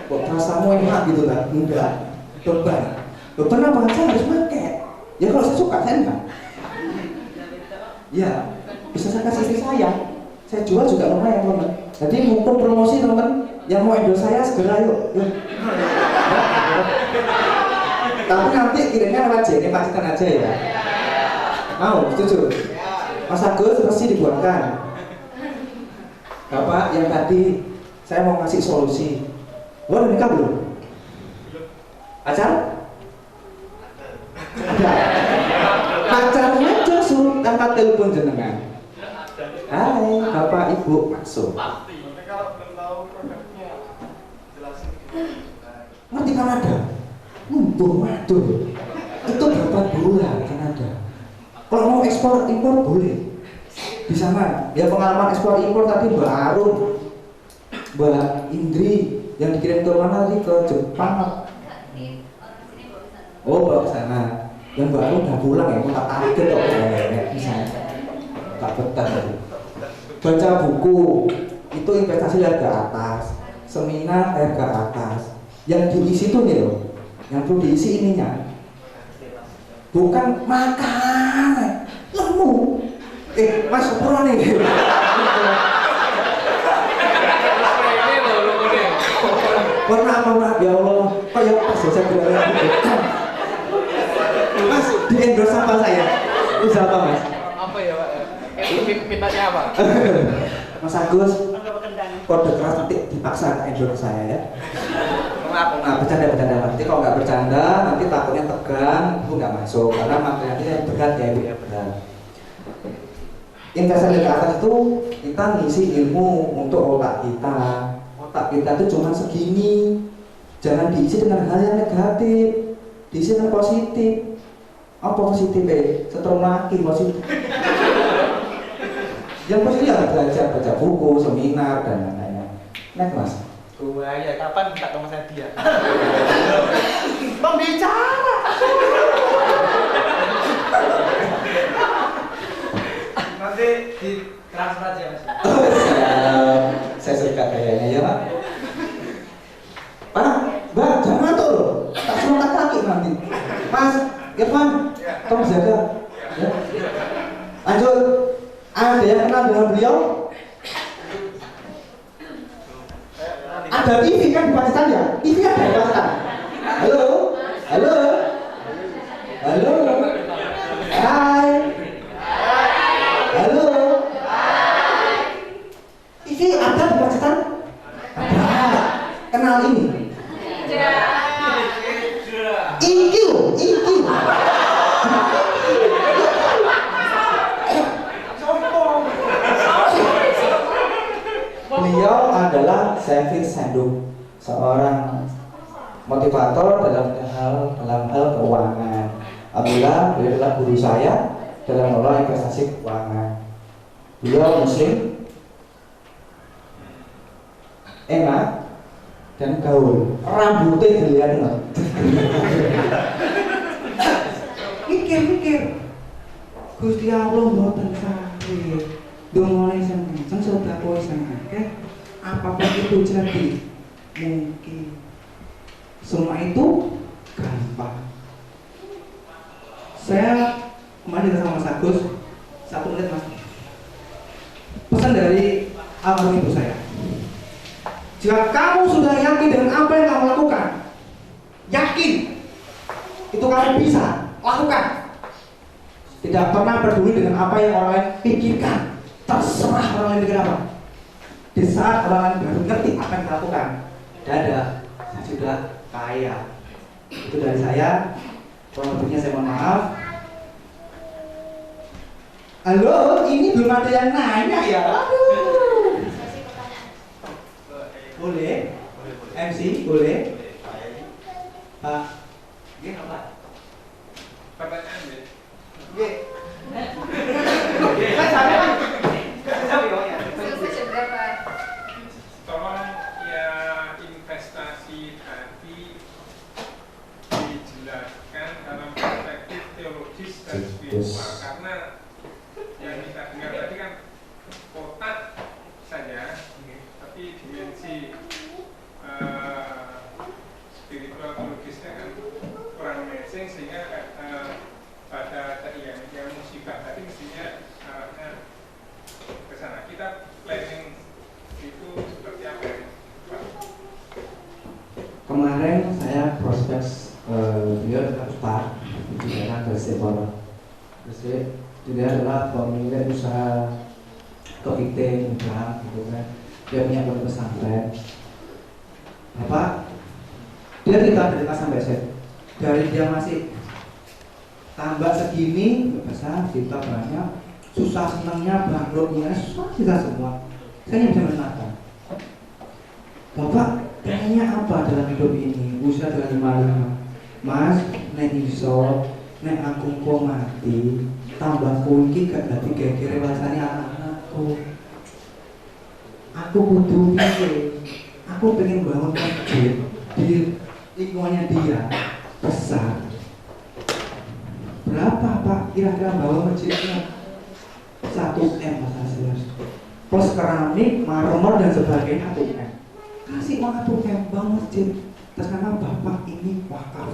Kok rasamu enak gitu kan? Enggak, beban. Beban apa? Saya harus pakai. Ya kalau saya suka, saya enggak. Ya, bisa saya kasih istri saya. Saya jual juga lumayan teman. Jadi mumpung promosi teman, yang mau endorse saya segera yuk. Tapi nanti kirimnya lewat JNE Pacitan aja ya. Mau, setuju? Mas Agus pasti dibuatkan. Bapak yang tadi saya mau kasih solusi. Lo udah nikah belum? Pacar? Ada. Pacarnya justru angkat telepon jenengan. Hai, Bapak Ibu masuk. Ngerti Kanada? Waduh, itu berapa bulan Kanada? Kalau mau ekspor impor boleh. Di sana, ya pengalaman ekspor impor tadi Mbak Arum, Mbak Indri yang dikirim ke mana tadi, ke Jepang. Oh, bawa ke sana. Dan Mbak Arum udah pulang ya, mau tak target kok misalnya. Tak betah tadi. Baca buku, itu investasi harga atas, seminar harga atas. Yang diisi tuh nih loh, yang perlu diisi ininya. Bukan makan, lemu. Mas Pura nih. Maaf ya Allah. Kok ya pas saya bilang gitu. Mas, di endorse apa saya? Usaha apa Mas? Apa ya Pak? Mintanya apa? Mas Agus, kode keras nanti dipaksa endorse saya ya. Maaf, bercanda. Nanti kalau nggak bercanda, nanti takutnya tegang, itu nggak masuk. Karena materialnya berat ya, Ibu ya berat. Investasi ke atas itu kita ngisi ilmu untuk otak kita. Otak kita itu cuma segini. Jangan diisi dengan hal yang negatif, diisi dengan positif. Apa positif? Seterunaki positif. Yang positif ya belajar, baca buku, seminar dan lain-lain. Next Mas. Gua ya kapan minta nomor saya dia? Pembicara. Nanti di transfer aja Mas. Saya sekat kayaknya ya Pak. Pak, Mbak, jangan ngatur loh. Tak suruh kaki nanti. Mas, Irfan, tolong jaga. Ya. Lanjut. Ada yang kenal dengan beliau? Ada TV kan di Pacitan ya? TV ada di Pacitan. Halo? Hai. Halo. TV ada di Pacitan? Ada. Kenal ini? Ingki. Beliau adalah Sevin Sandung, seorang motivator dalam hal keuangan. Alhamdulillah, beliau adalah guru saya dalam mengelola investasi keuangan. Beliau muslim, enak dan gaul, rambutnya gelian. Mikir, Gusti Allah mboten sakit. Dongone sang kenceng sedekah sang akeh, apapun itu jadi mungkin. Semua itu gampang. Saya kemarin sama Mas Agus, 1 menit Mas. Pesan dari almarhum ibu saya. Jika kamu sudah yakin dengan apa yang kamu lakukan, yakin itu kamu bisa lakukan. Tidak pernah peduli dengan apa yang orang lain pikirkan. Terserah orang lain pikir apa. Di saat orang lain baru ngerti apa yang dilakukan, dadah, saya sudah kaya. Itu dari saya. Kurang lebihnya saya mohon maaf. Halo, ini belum ada yang nanya ya? Aduh. Boleh? MC, boleh? Pak, ini apa? PPM ya? Tolong ya investasi tadi dijelaskan dalam perspektif teologis dan spiritual. Sephora. Terus dia adalah pemilik usaha kopi teh mudah gitu kan. Dia punya pondok pesantren. Bapak, dia kita dari A sampai Z. Dari dia masih tambah segini, besar, kita banyak, susah senangnya, bangkrutnya, susah kita semua. Saya bisa menenangkan. Bapak, kayaknya apa dalam hidup ini? Usaha dengan 55. Mas, nek iso, nek aku kok mati, tambah kunci gak dadi geger rasane anak-anakku. Aku butuh piye? Aku pengen bangun masjid di lingkungannya dia besar. Berapa Pak kira-kira bangun masjidnya? 1 M Mas Hasil. Plus keramik, marmer dan sebagainya 1 M. Kasih uang 1 M bangun masjid. Terus karena Bapak ini wakaf.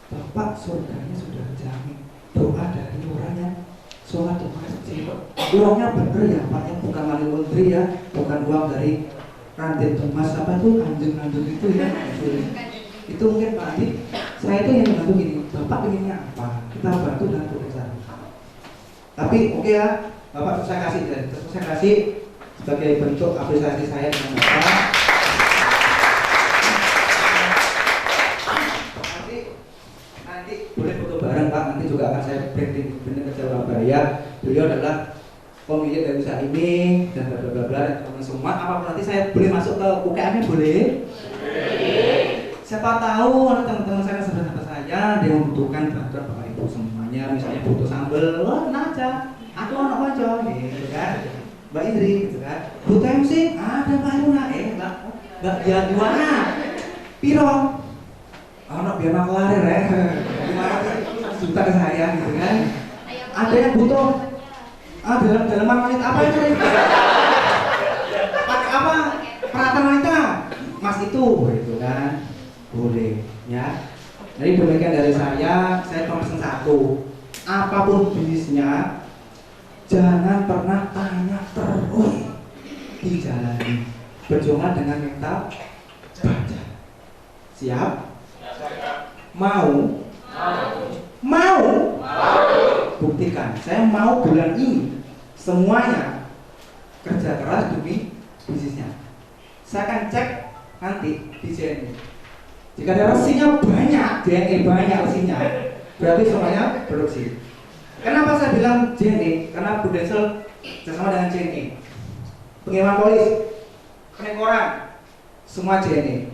Bapak surganya sudah jamin. Doa dari orangnya sholat di masjid. Uangnya bener ya Pak, yang bukan money laundry ya, bukan uang dari rantai emas apa itu anjing-anjing itu ya. Itu mungkin Pak Adi, saya itu yang membantu gini, Bapak pengennya apa? Kita bantu dengan tulisan. Tapi oke ya, Bapak saya kasih, terus saya kasih sebagai bentuk apresiasi saya dengan Bapak. Nanti boleh foto bareng Pak, nanti juga akan saya branding benar ke Surabaya. Beliau adalah pemilik dari usaha ini dan bla bla bla teman semua. Apapun nanti saya boleh masuk ke UKM-nya boleh? Siapa tahu ada teman-teman saya sahabat saya ada yang membutuhkan bantuan Bapak Ibu semuanya, misalnya butuh sambel, wah tenang aja, aku anak aja, gitu kan? Mbak Indri, gitu kan? Butuh MC, ada Pak Iruna, Mbak Jadwana, Piro, anak biar nak larir ya, gimana juta ke saya, gitu kan? Ada yang butuh, dalaman wanita apa itu? Pakai apa? Peralatan wanita, Mas itu, gitu kan? Boleh, ya. Jadi demikian dari saya pesan 1. Apapun bisnisnya, jangan pernah tanya terus, dijalani. Berjuang dengan mental baja. Siap? Mau? Mau? Buktikan. Saya mau bulan ini semuanya kerja keras demi bisnisnya. Saya akan cek nanti di JNE. Jika ada resinya banyak, JNE banyak resinya, berarti semuanya produksi. Kenapa saya bilang JNE? Karena Prudential bersama dengan JNE. Pengiriman polis, koran, semua JNE.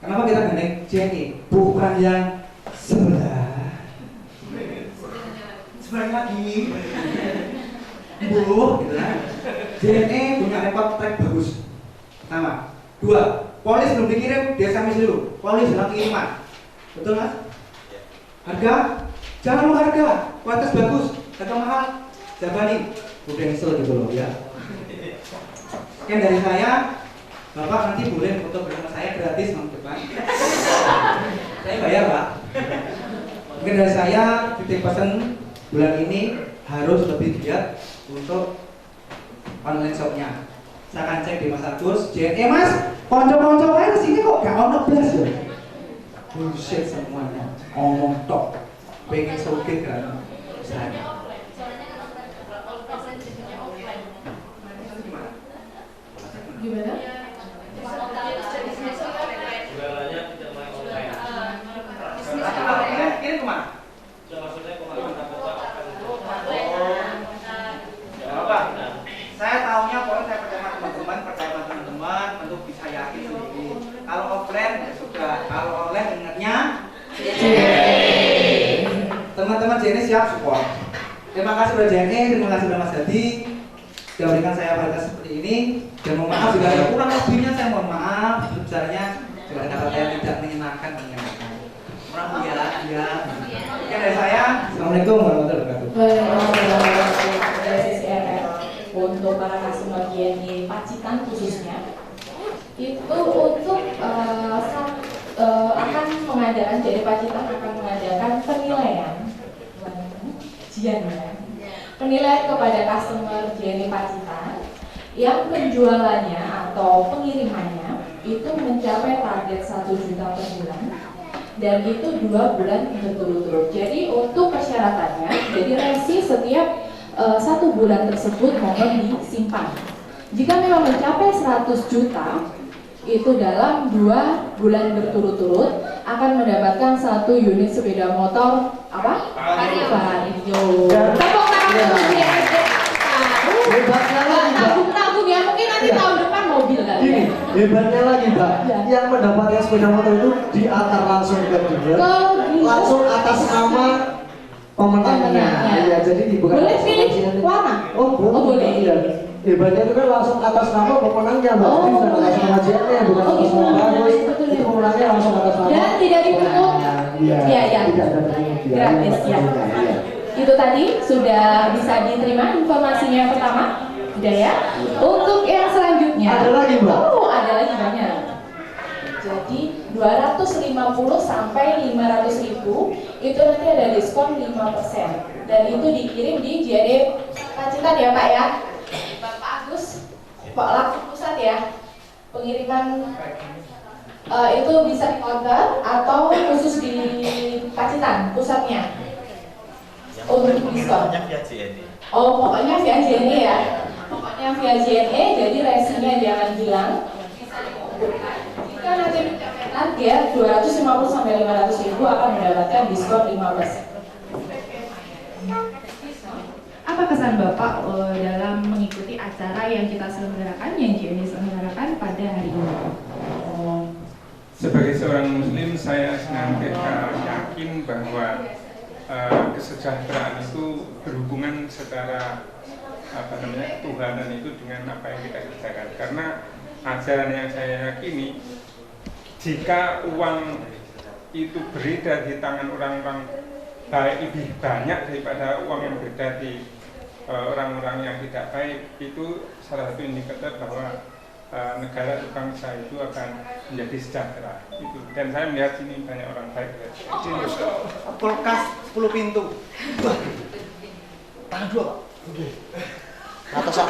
Kenapa kita gandeng JNE? Bukan yang sebelah lagi, gitu kan? JNE punya rekod track bagus. Pertama, 2. Polis belum dikirim, dia SMS dulu. Polis bilang kiriman. Betul Mas? Harga? Jangan mau harga. Kualitas bagus, harga mahal. Jabani. Prudential gitu loh ya. Sekian dari saya. Bapak nanti boleh foto bersama saya gratis tahun depan. Saya bayar Pak. Mungkin dari saya titip pesan bulan ini harus lebih giat untuk online shopnya. Saya akan cek di Mas Agus, JNE Mas, konco-konco lain kesini kok gak ono blas ya? Bullshit semuanya, ngomong tok, pengen soge kan? Saya. Gimana? Ini kemana? Saya tahunya pokoknya saya percaya sama teman-teman untuk bisa yakin sendiri. Kalau offline ya sudah, kalau online ingatnya teman-teman JNE siap support. Terima kasih sudah JNE, terima kasih sudah Mas Hadi sudah berikan saya fasilitas seperti ini. Dan mohon maaf jika ada kurang lebihnya, saya mohon maaf. Sebesarnya jika ada kata yang tidak menyenangkan. Maaf ya. Sekian dari saya. Assalamualaikum warahmatullahi wabarakatuh. Untuk para customer JNE Pacitan khususnya itu untuk akan mengadakan JNE Pacitan akan mengadakan penilaian kepada customer JNE Pacitan yang penjualannya atau pengirimannya itu mencapai target 1 juta per bulan dan itu 2 bulan berturut-turut. Jadi untuk persyaratannya, jadi resi setiap 1 bulan tersebut mohon disimpan. Jika memang mencapai 100 juta, itu dalam 2 bulan berturut-turut akan mendapatkan 1 unit sepeda motor apa? Vario. Tepuk tangan untuk JSD. Hebatnya lagi, Mbak. Tanggung ya, mungkin nanti tahun depan mobil kali. Gini, hebatnya lagi, Mbak. Yang mendapatkan sepeda motor itu diantar langsung ke dealer, langsung atas nama pemenangnya. Iya, jadi bukan boleh pilih warna? Oh, boleh. Iya. Hebatnya itu kan langsung atas nama pemenangnya, Mbak. Jadi bukan atas nama JNE, bukan atas nama bagus. Itu pemenangnya langsung atas nama. Dan tidak dipungut. Iya. Tidak ada pungut. Gratis ya. Itu tadi sudah bisa diterima informasinya yang pertama. Sudah ya. Untuk yang selanjutnya. Ada lagi, Mbak? Oh, ada lagi banyak. Jadi 250 sampai 500 ribu itu nanti ada diskon 5%. Dan itu dikirim di JNE Pacitan ya Pak ya. Bapak Agus, Pak Laku Pusat ya. Pengiriman itu bisa di counter atau khusus di Pacitan pusatnya untuk diskon. Oh, pokoknya via JNE ya. Pokoknya via JNE, jadi resinya jangan hilang. Jika nanti mencapai target 250 sampai 500 ribu akan mendapatkan diskon 5%. Apa kesan Bapak dalam mengikuti acara yang kita selenggarakan, yang JNE selenggarakan pada hari ini? Sebagai seorang Muslim, saya senantiasa yakin bahwa kesejahteraan itu berhubungan secara ketuhanan itu dengan apa yang kita kerjakan. Karena ajaran yang saya yakini, jika uang itu beredar di tangan orang-orang baik lebih banyak daripada uang yang beredar di orang-orang yang tidak baik, itu salah satu indikator bahwa negara atau bangsa itu akan menjadi sejahtera. Itu. Dan saya melihat sini banyak orang baik. Kulkas 10 pintu. Tangan 2, Pak. Oke. Atas.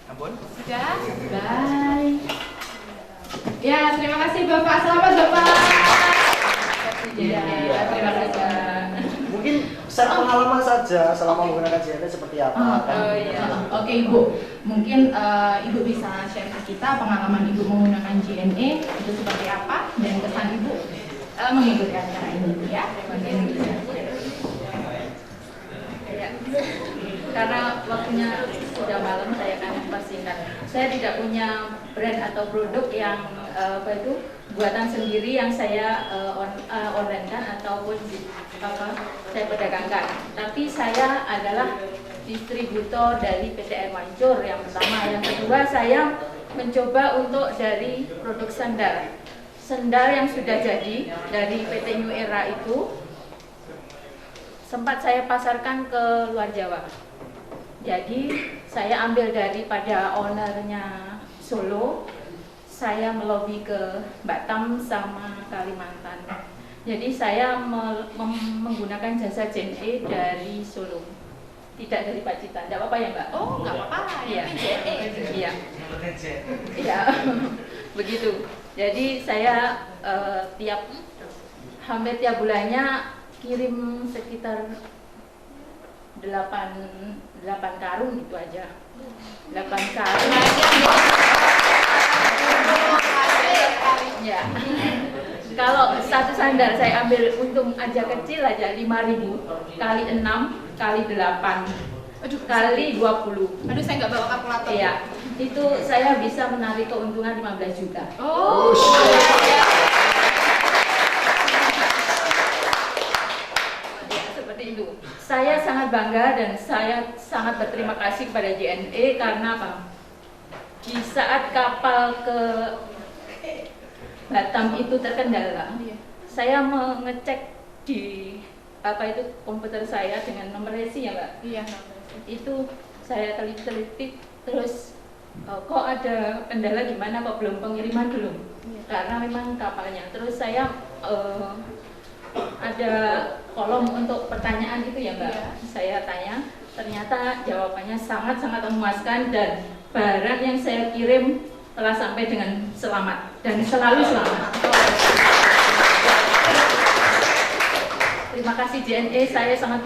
Ampun. Sudah? Bye. Ya, terima kasih Bapak. Selamat Bapak. Ya, terima kasih. Mungkin secara pengalaman saja selama menggunakan JNE seperti apa? Oke Ibu, mungkin Ibu bisa share ke kita pengalaman Ibu menggunakan JNE itu seperti apa dan kesan Ibu mengikuti acara ini ya. Karena waktunya sudah malam, saya akan mempersingkat. Saya tidak punya brand atau produk yang buatan sendiri yang saya online-kan ataupun saya perdagangkan. Tapi saya adalah distributor dari PT Air Mancur yang pertama. Yang kedua, saya mencoba untuk dari produk sendal yang sudah jadi dari PT New Era itu sempat saya pasarkan ke luar Jawa. Jadi saya ambil daripada ownernya Solo, saya melobi ke Batam sama Kalimantan. Jadi saya menggunakan jasa JNE dari Solo, tidak dari Pacitan. Tidak apa-apa ya Mbak? Oh, nggak apa-apa. Iya. Iya. Iya. Begitu. Jadi saya hampir tiap bulannya kirim sekitar 8 karung gitu aja. 8 karung. Ya. Kalau satu sandal saya ambil untung aja kecil aja 5.000 kali 6 kali 8. Aduh, kali 20. Aduh, saya nggak bawa kalkulator. Iya. Itu saya bisa menarik keuntungan 15 juta. Oh. Itu. Saya sangat bangga dan saya sangat berterima kasih kepada JNE karena apa? Di saat kapal ke Batam itu terkendala, saya mengecek di komputer saya dengan nomor resi ya Mbak. Iya. Itu saya teliti terus kok ada kendala gimana kok belum pengiriman belum? Karena memang kapalnya. Terus saya ada kolom untuk pertanyaan itu ya Mbak. Saya tanya, ternyata jawabannya sangat-sangat memuaskan dan barang yang saya kirim telah sampai dengan selamat dan selalu selamat. Terima kasih JNE, saya sangat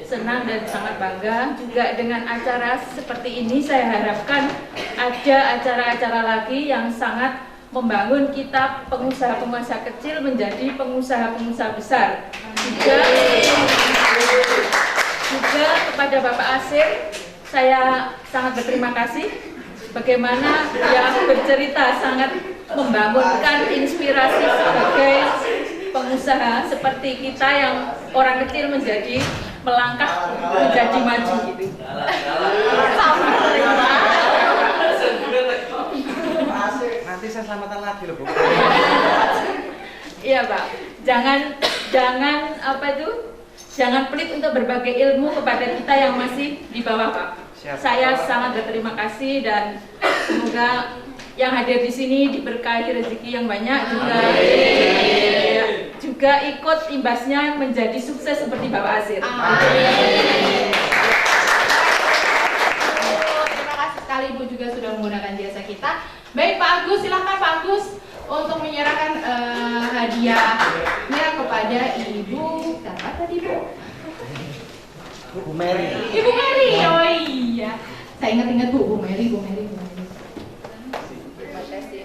senang dan sangat bangga juga dengan acara seperti ini. Saya harapkan ada acara-acara lagi yang sangat membangun kita pengusaha-pengusaha kecil menjadi pengusaha-pengusaha besar. Juga kepada Bapak Asir, saya sangat berterima kasih bagaimana dia bercerita sangat membangunkan inspirasi sebagai pengusaha seperti kita yang orang kecil menjadi melangkah menjadi maju gitu. Nanti saya selamatan lagi loh Bu. Iya Pak, jangan apa itu, jangan pelit untuk berbagi ilmu kepada kita yang masih di bawah Pak. Siap. Saya sangat berterima kasih dan semoga yang hadir di sini diberkahi rezeki yang banyak juga ikut imbasnya menjadi sukses seperti Bapak Asir. Terima kasih sekali Ibu juga sudah menggunakan jasa kita. Baik Pak Agus, silakan Pak Agus untuk menyerahkan hadiahnya kepada Ibu. Siapa tadi Bu? Bu Mary. Ibu Mary. Oh iya. Saya ingat-ingat Bu Mary. Terima kasih.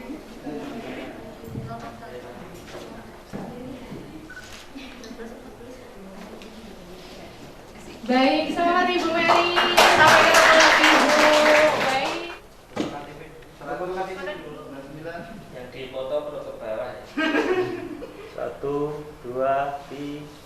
Baik, selamat Ibu Mary. Sampai ketemu lagi Bu. Baik. Yang di foto perlu ke bawah ya. 1, 2, 3